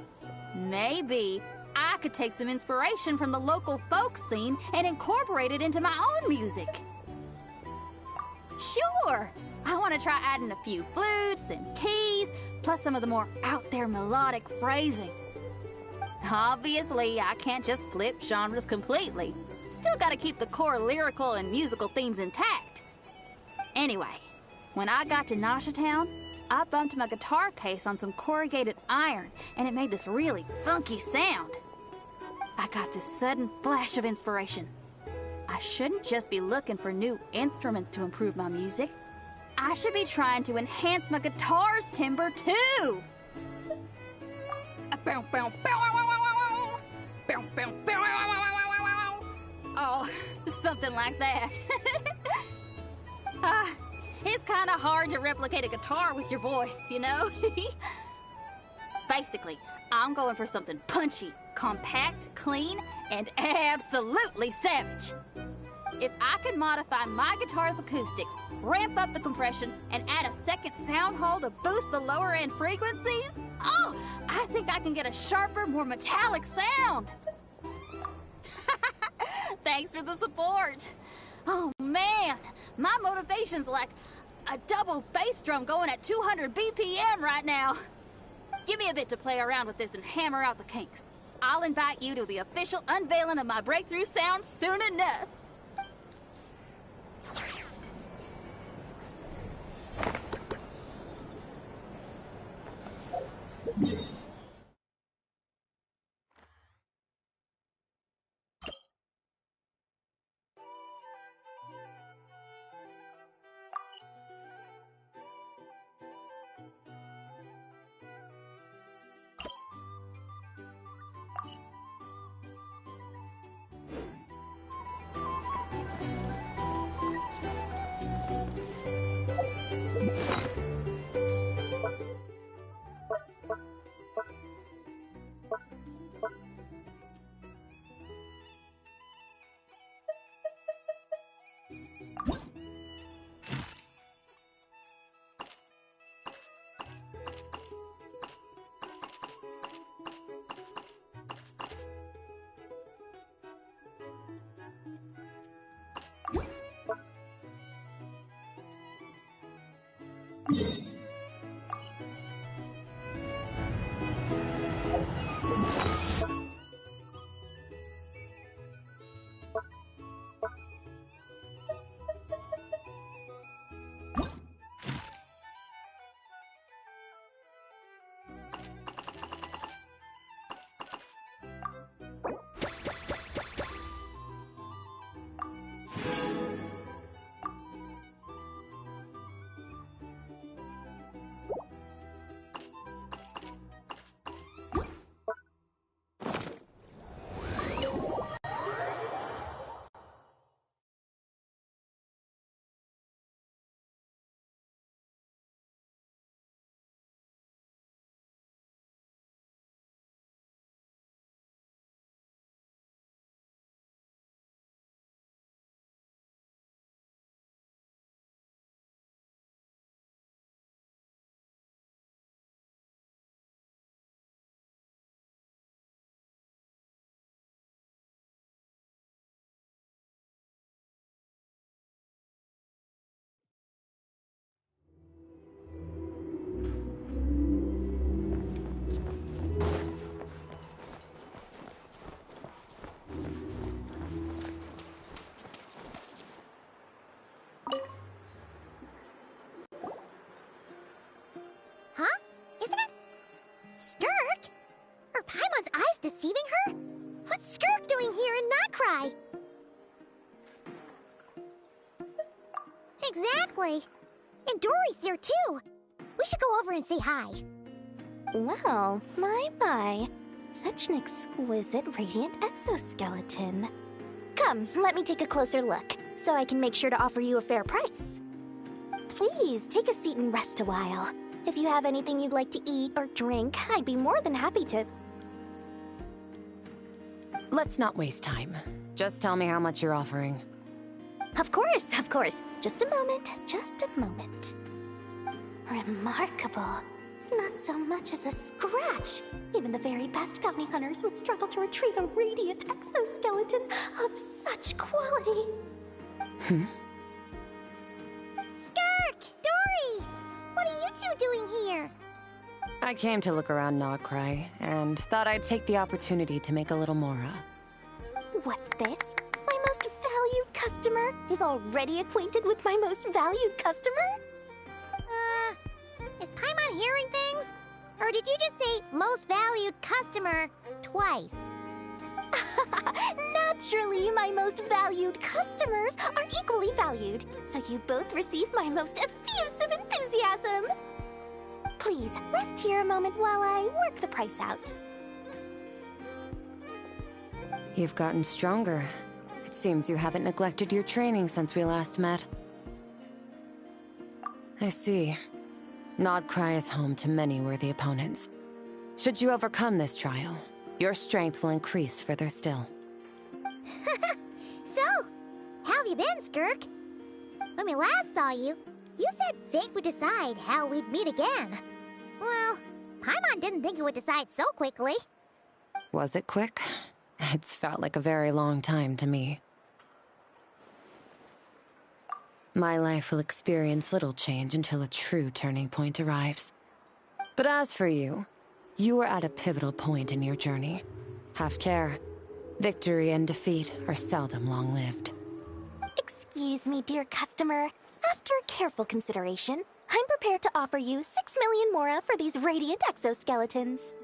maybe I could take some inspiration from the local folk scene and incorporate it into my own music. Sure! I want to try adding a few flutes and keys, plus some of the more out-there melodic phrasing. Obviously, I can't just flip genres completely. Still gotta keep the core lyrical and musical themes intact. Anyway, when I got to Nasha Town, I bumped my guitar case on some corrugated iron, and it made this really funky sound. I got this sudden flash of inspiration. I shouldn't just be looking for new instruments to improve my music. I should be trying to enhance my guitar's timbre, too! Oh, something like that. It's kind of hard to replicate a guitar with your voice, you know? Basically, I'm going for something punchy, compact, clean, and absolutely savage. If I could modify my guitar's acoustics, ramp up the compression, and add a second sound hole to boost the lower end frequencies, oh, I think I can get a sharper, more metallic sound. Thanks for the support. Oh man, my motivation's like a double bass drum going at 200 BPM right now. Give me a bit to play around with this and hammer out the kinks. I'll invite you to the official unveiling of my breakthrough sound soon enough. exactly. And Dory's here too. We should go over and say hi. Wow, my. Such an exquisite radiant exoskeleton. Come, let me take a closer look, so I can make sure to offer you a fair price. Please, take a seat and rest a while. If you have anything you'd like to eat or drink, I'd be more than happy to... Let's not waste time. Just tell me how much you're offering. Of course. Just a moment. Remarkable. Not so much as a scratch. Even the very best bounty hunters would struggle to retrieve a radiant exoskeleton of such quality. Skirk! Dory! What are you two doing here? I came to look around Nodcry, and thought I'd take the opportunity to make a little Mora. What's this? My most valued customer is already acquainted with my most valued customer? Is Paimon hearing things? Or did you just say most valued customer twice? Naturally, my most valued customers are equally valued, so you both receive my most effusive enthusiasm. Please, rest here a moment while I work the price out. You've gotten stronger. It seems you haven't neglected your training since we last met. I see. Nodcry is home to many worthy opponents. Should you overcome this trial, your strength will increase further still. So, how have you been, Skirk? When we last saw you, you said fate would decide how we'd meet again. Well, Paimon didn't think it would decide so quickly. Was it quick? It's felt like a very long time to me. My life will experience little change until a true turning point arrives. But as for you, you are at a pivotal point in your journey. Have care. Victory and defeat are seldom long-lived. Excuse me, dear customer. After careful consideration, I'm prepared to offer you 6 million Mora for these radiant exoskeletons.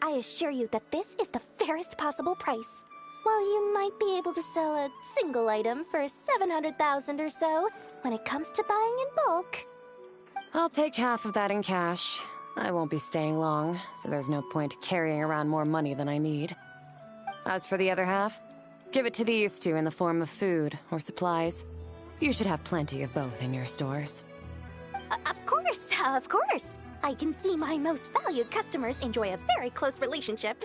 I assure you that this is the fairest possible price. While you might be able to sell a single item for 700,000 or so, when it comes to buying in bulk... I'll take half of that in cash. I won't be staying long, so there's no point carrying around more money than I need. As for the other half, give it to these two in the form of food or supplies. You should have plenty of both in your stores. Of course. I can see my most valued customers enjoy a very close relationship.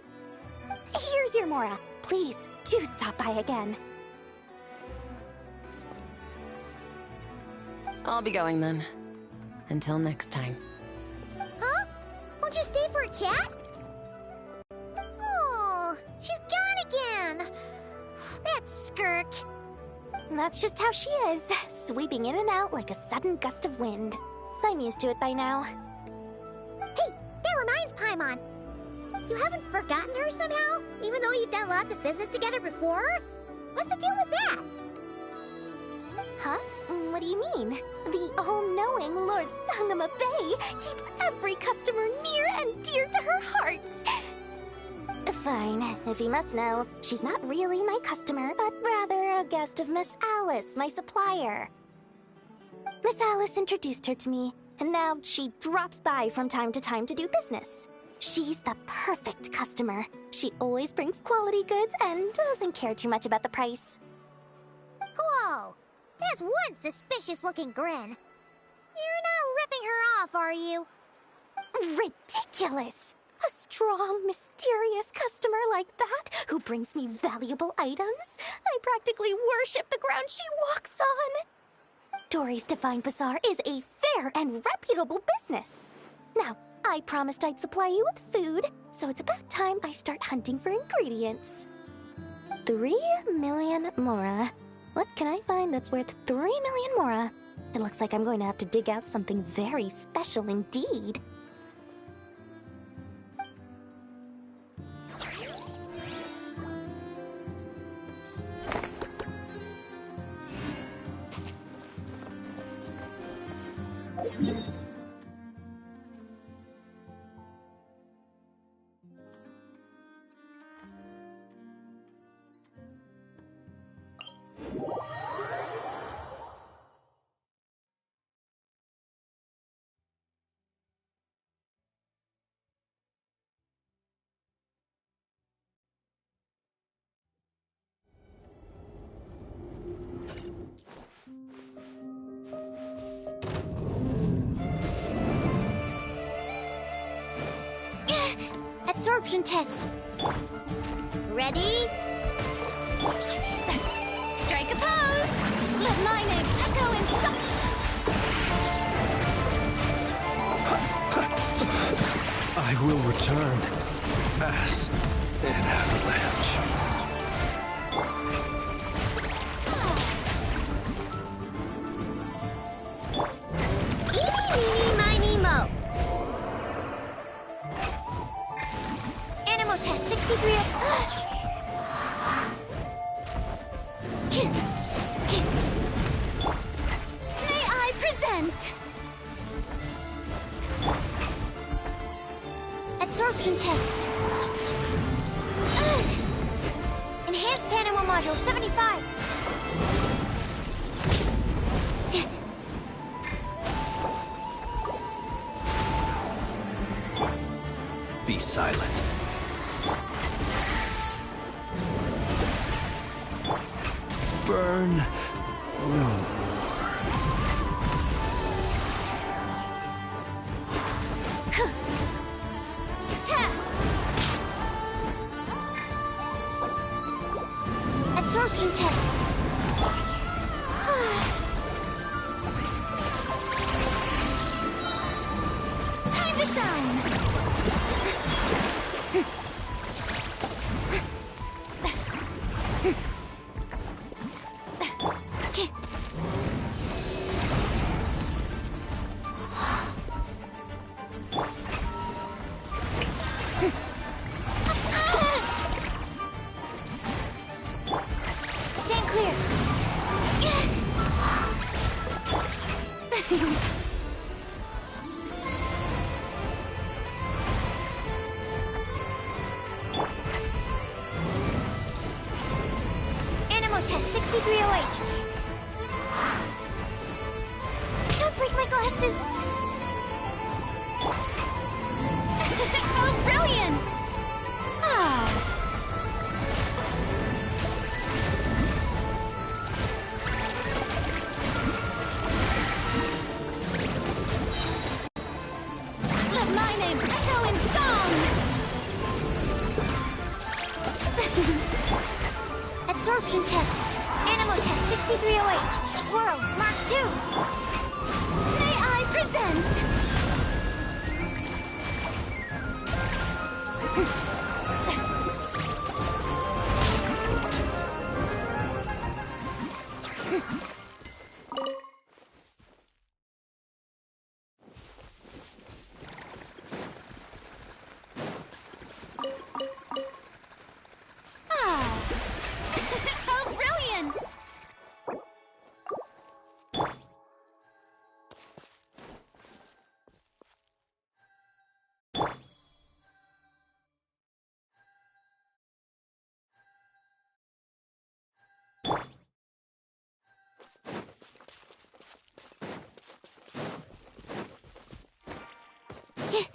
Here's your Mora. Please, do stop by again. I'll be going then. Until next time. Huh? Won't you stay for a chat? Oh, she's gone again. That's Skirk. That's just how she is, sweeping in and out like a sudden gust of wind. I'm used to it by now. Hey, that reminds Paimon. You haven't forgotten her somehow? Even though you've done lots of business together before? What's the deal with that? Huh? What do you mean? The all-knowing Lord Sangama Bay keeps every customer near and dear to her heart. Fine. If you must know, she's not really my customer, but rather a guest of Miss Alice, my supplier. Miss Alice introduced her to me, and now she drops by from time to time to do business. She's the perfect customer. She always brings quality goods and doesn't care too much about the price. Whoa! That's one suspicious-looking grin. You're not ripping her off, are you? Ridiculous! A strong, mysterious customer like that who brings me valuable items? I practically worship the ground she walks on. Dory's Divine Bazaar is a fair and reputable business. Now, I promised I'd supply you with food, so it's about time I start hunting for ingredients. 3 million Mora. What can I find that's worth 3 million Mora? It looks like I'm going to have to dig out something very special indeed. Absorption test. Ready? Strike a pose! Let my name echo in I will return as an avalanche. Eeny, meeny, miny, mo. Animal test 63. May I present? Absorption test. Enhanced animal module 75. Be silent. Burn no more. Absorption test. Time to shine. Stand clear. Animal test 6308. Don't break my glasses. Oh, brilliant! Ah. Let my name echo in song! Absorption test. Animal test 6308. Swirl, Mark 2. May I present? Ah! Oh, brilliant! Yeah.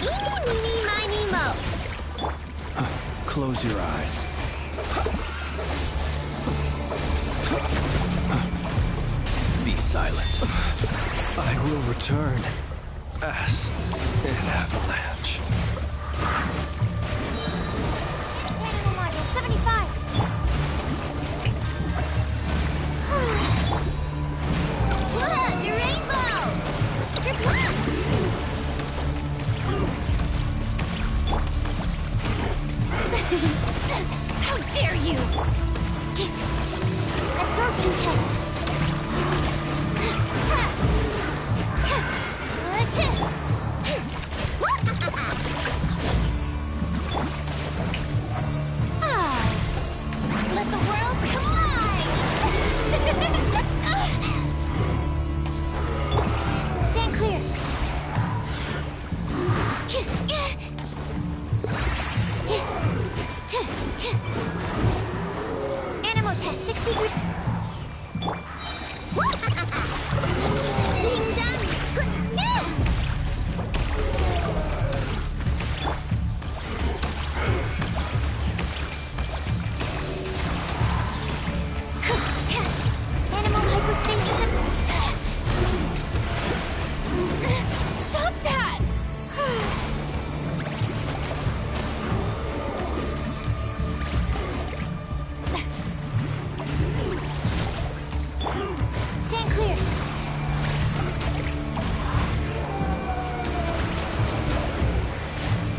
Eeny, meeny, miny, mo. Close your eyes. Be silent. I will return as an avalanche. Animal module 75. Look, your rainbow! Your clock! How dare you! Absorption test. Let the world collide! Stand clear. Animal test 6 degrees. Being done. Animal hypostasis. Stop that! Stand clear.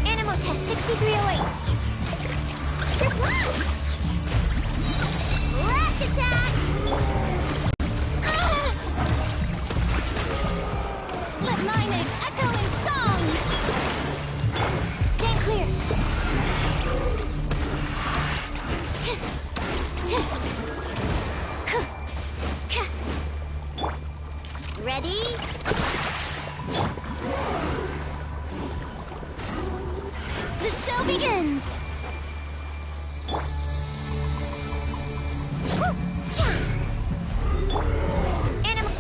Animal test 6308. You're blocked! Lash attack! Let my name echo in song! Stand clear. Ready? The show begins! Animal...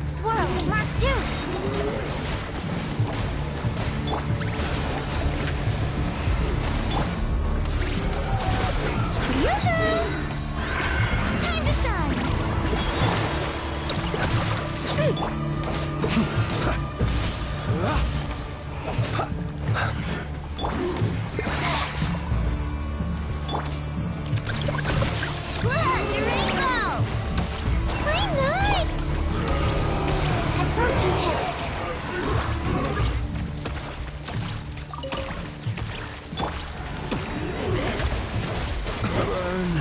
Swirl, Mark 2! Yoo-hoo! Time to shine! Look, your rainbow! My knife! Absorption test. Burn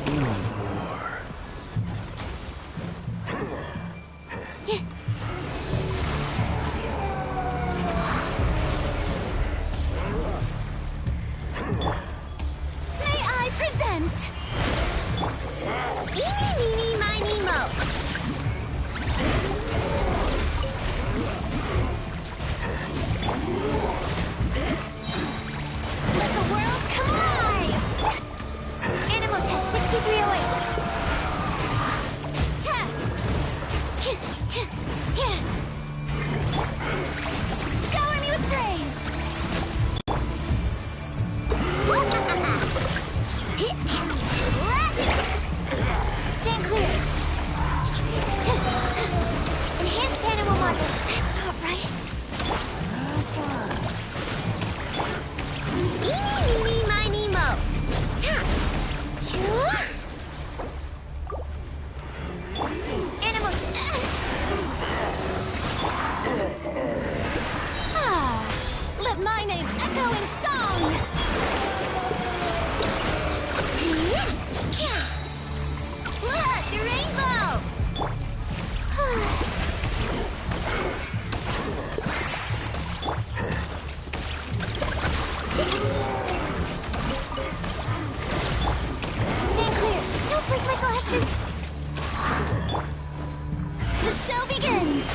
no more. May I present? Eeny, meeny, miny, mo. Let the world collide! Animal test 6308. Shower me with praise! Stand clear. Enhanced animal module. That's not right. Eeny, meeny, miny, mo. Animal. Let my name echo in song. Look, the rainbow! Stand clear. Don't break my glasses. The show begins.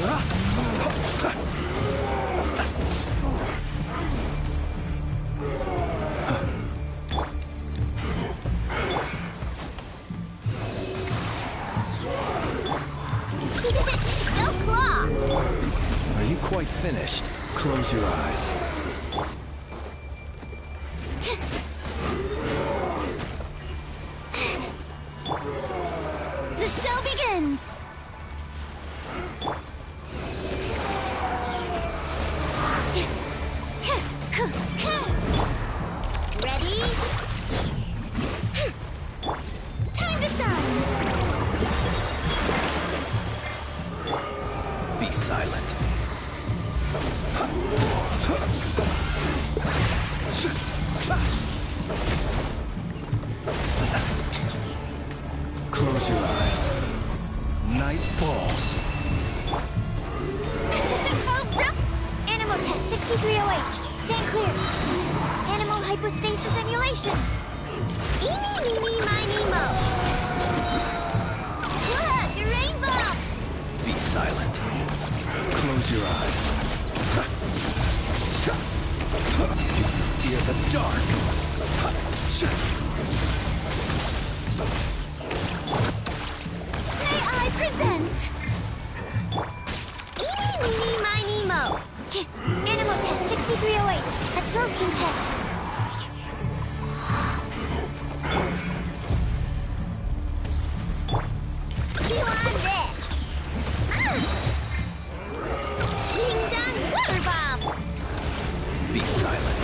No claw! Are you quite finished? Close your eyes. The show begins! Ready? Time to shine! Be silent. Close your eyes. Night falls. Animal test 6308. Stand clear. Animal hypostasis emulation. Eeny, meeny, miny, mo. Look, a rainbow! Be silent. Close your eyes. Fear the dark. May I present? Eeny, meeny, miny, mo. Animal test 6308. Absorption test. Chew on this. Ding dong water bomb. Be silent.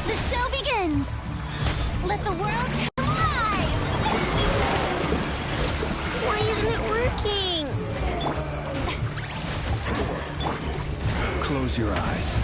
The show begins. Let the world come alive. Why isn't it working? Close your eyes.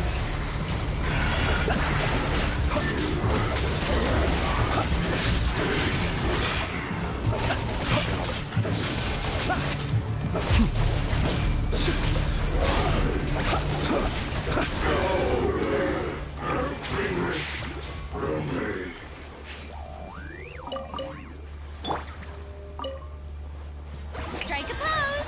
Strike a pose.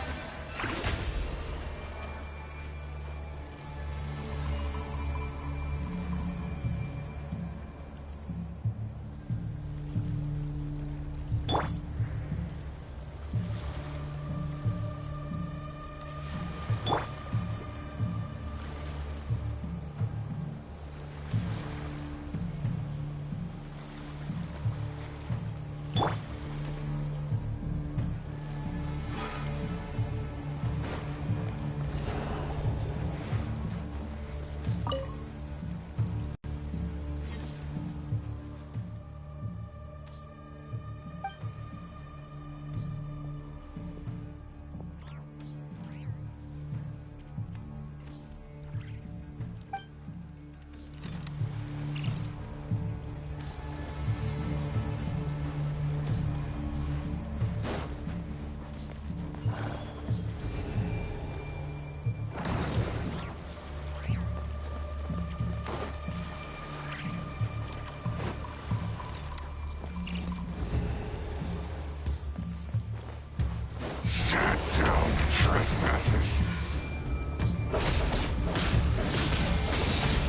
Stand down, trespassers.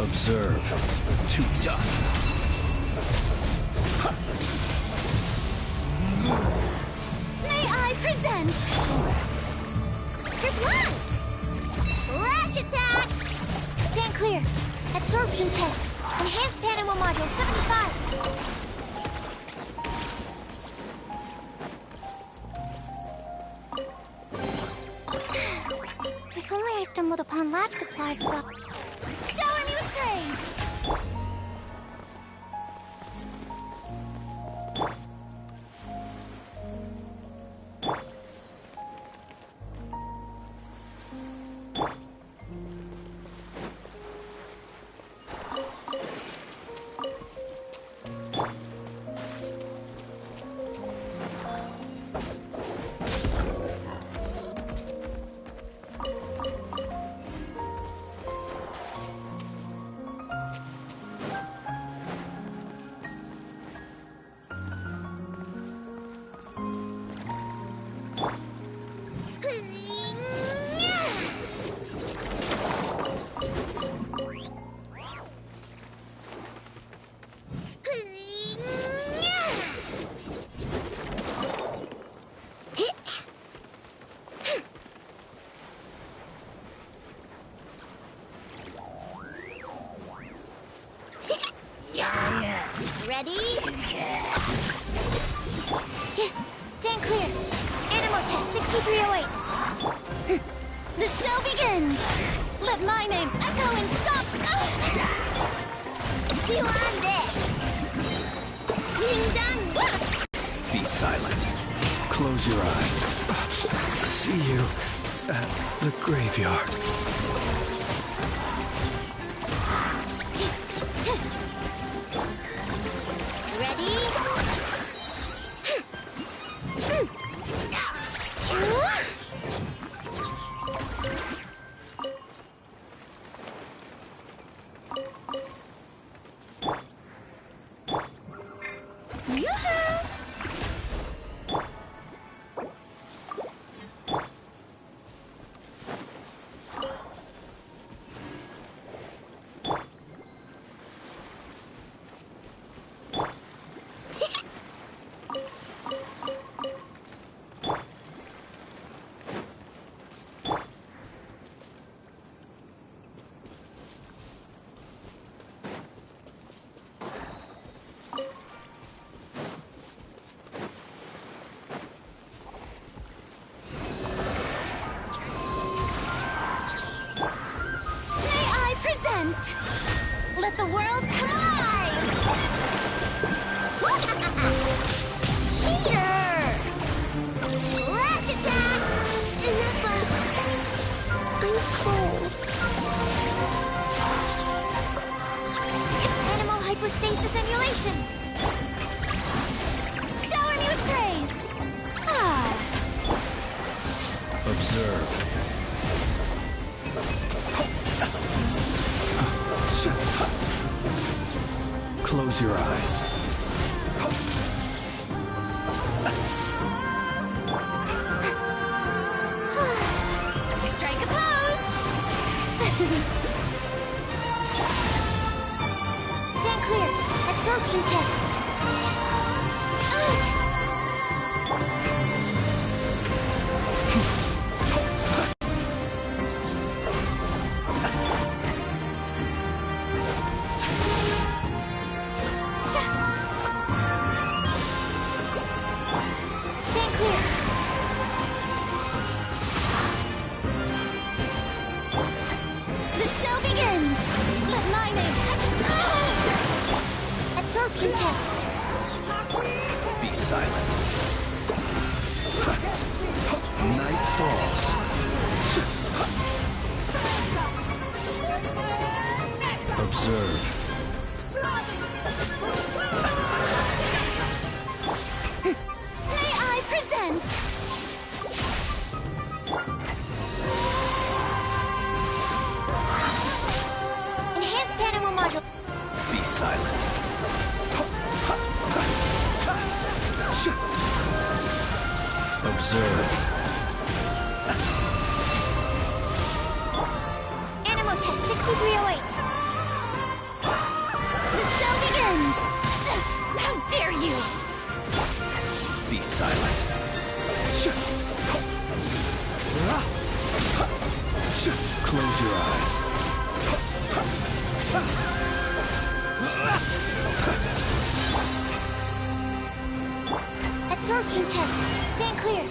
Observe. To dust. May I present? Good luck! Flash attack! Stand clear. Absorption test. Enhanced animal module 75. If only I stumbled upon lab supplies as a... Shower me with praise! Ready? Stand clear. Animal test 6308. The show begins! Let my name echo in soft... Chew on this. Ding-dong. Be silent. Close your eyes. See you at the graveyard. Ready? Let the world come alive! Cheater! Flash attack! Enough. I'm cold. Animal hypostasis emulation! Shower me with praise! Observe. Close your eyes. Strike a pose! Stand clear. Absorption test. Absorption test. Be silent. Night falls. Observe. May I present? Enhanced animal module. Be silent. Observe. Animal test 6308. The show begins! How dare you! Be silent. Close your eyes. Absorption test. Stand clear.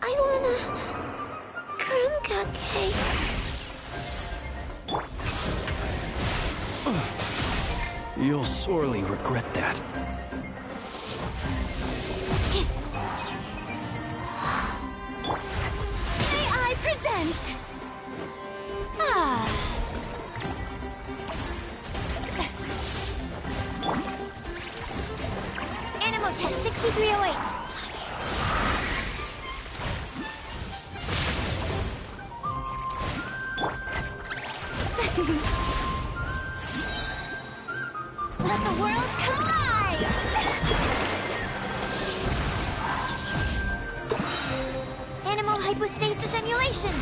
I wanna... crumb cupcake. You'll sorely regret that. May I present? Animal test 6308. Let the world come alive! Animal hypostasis emulation.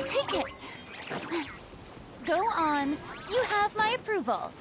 Take it. Go on. You have my approval.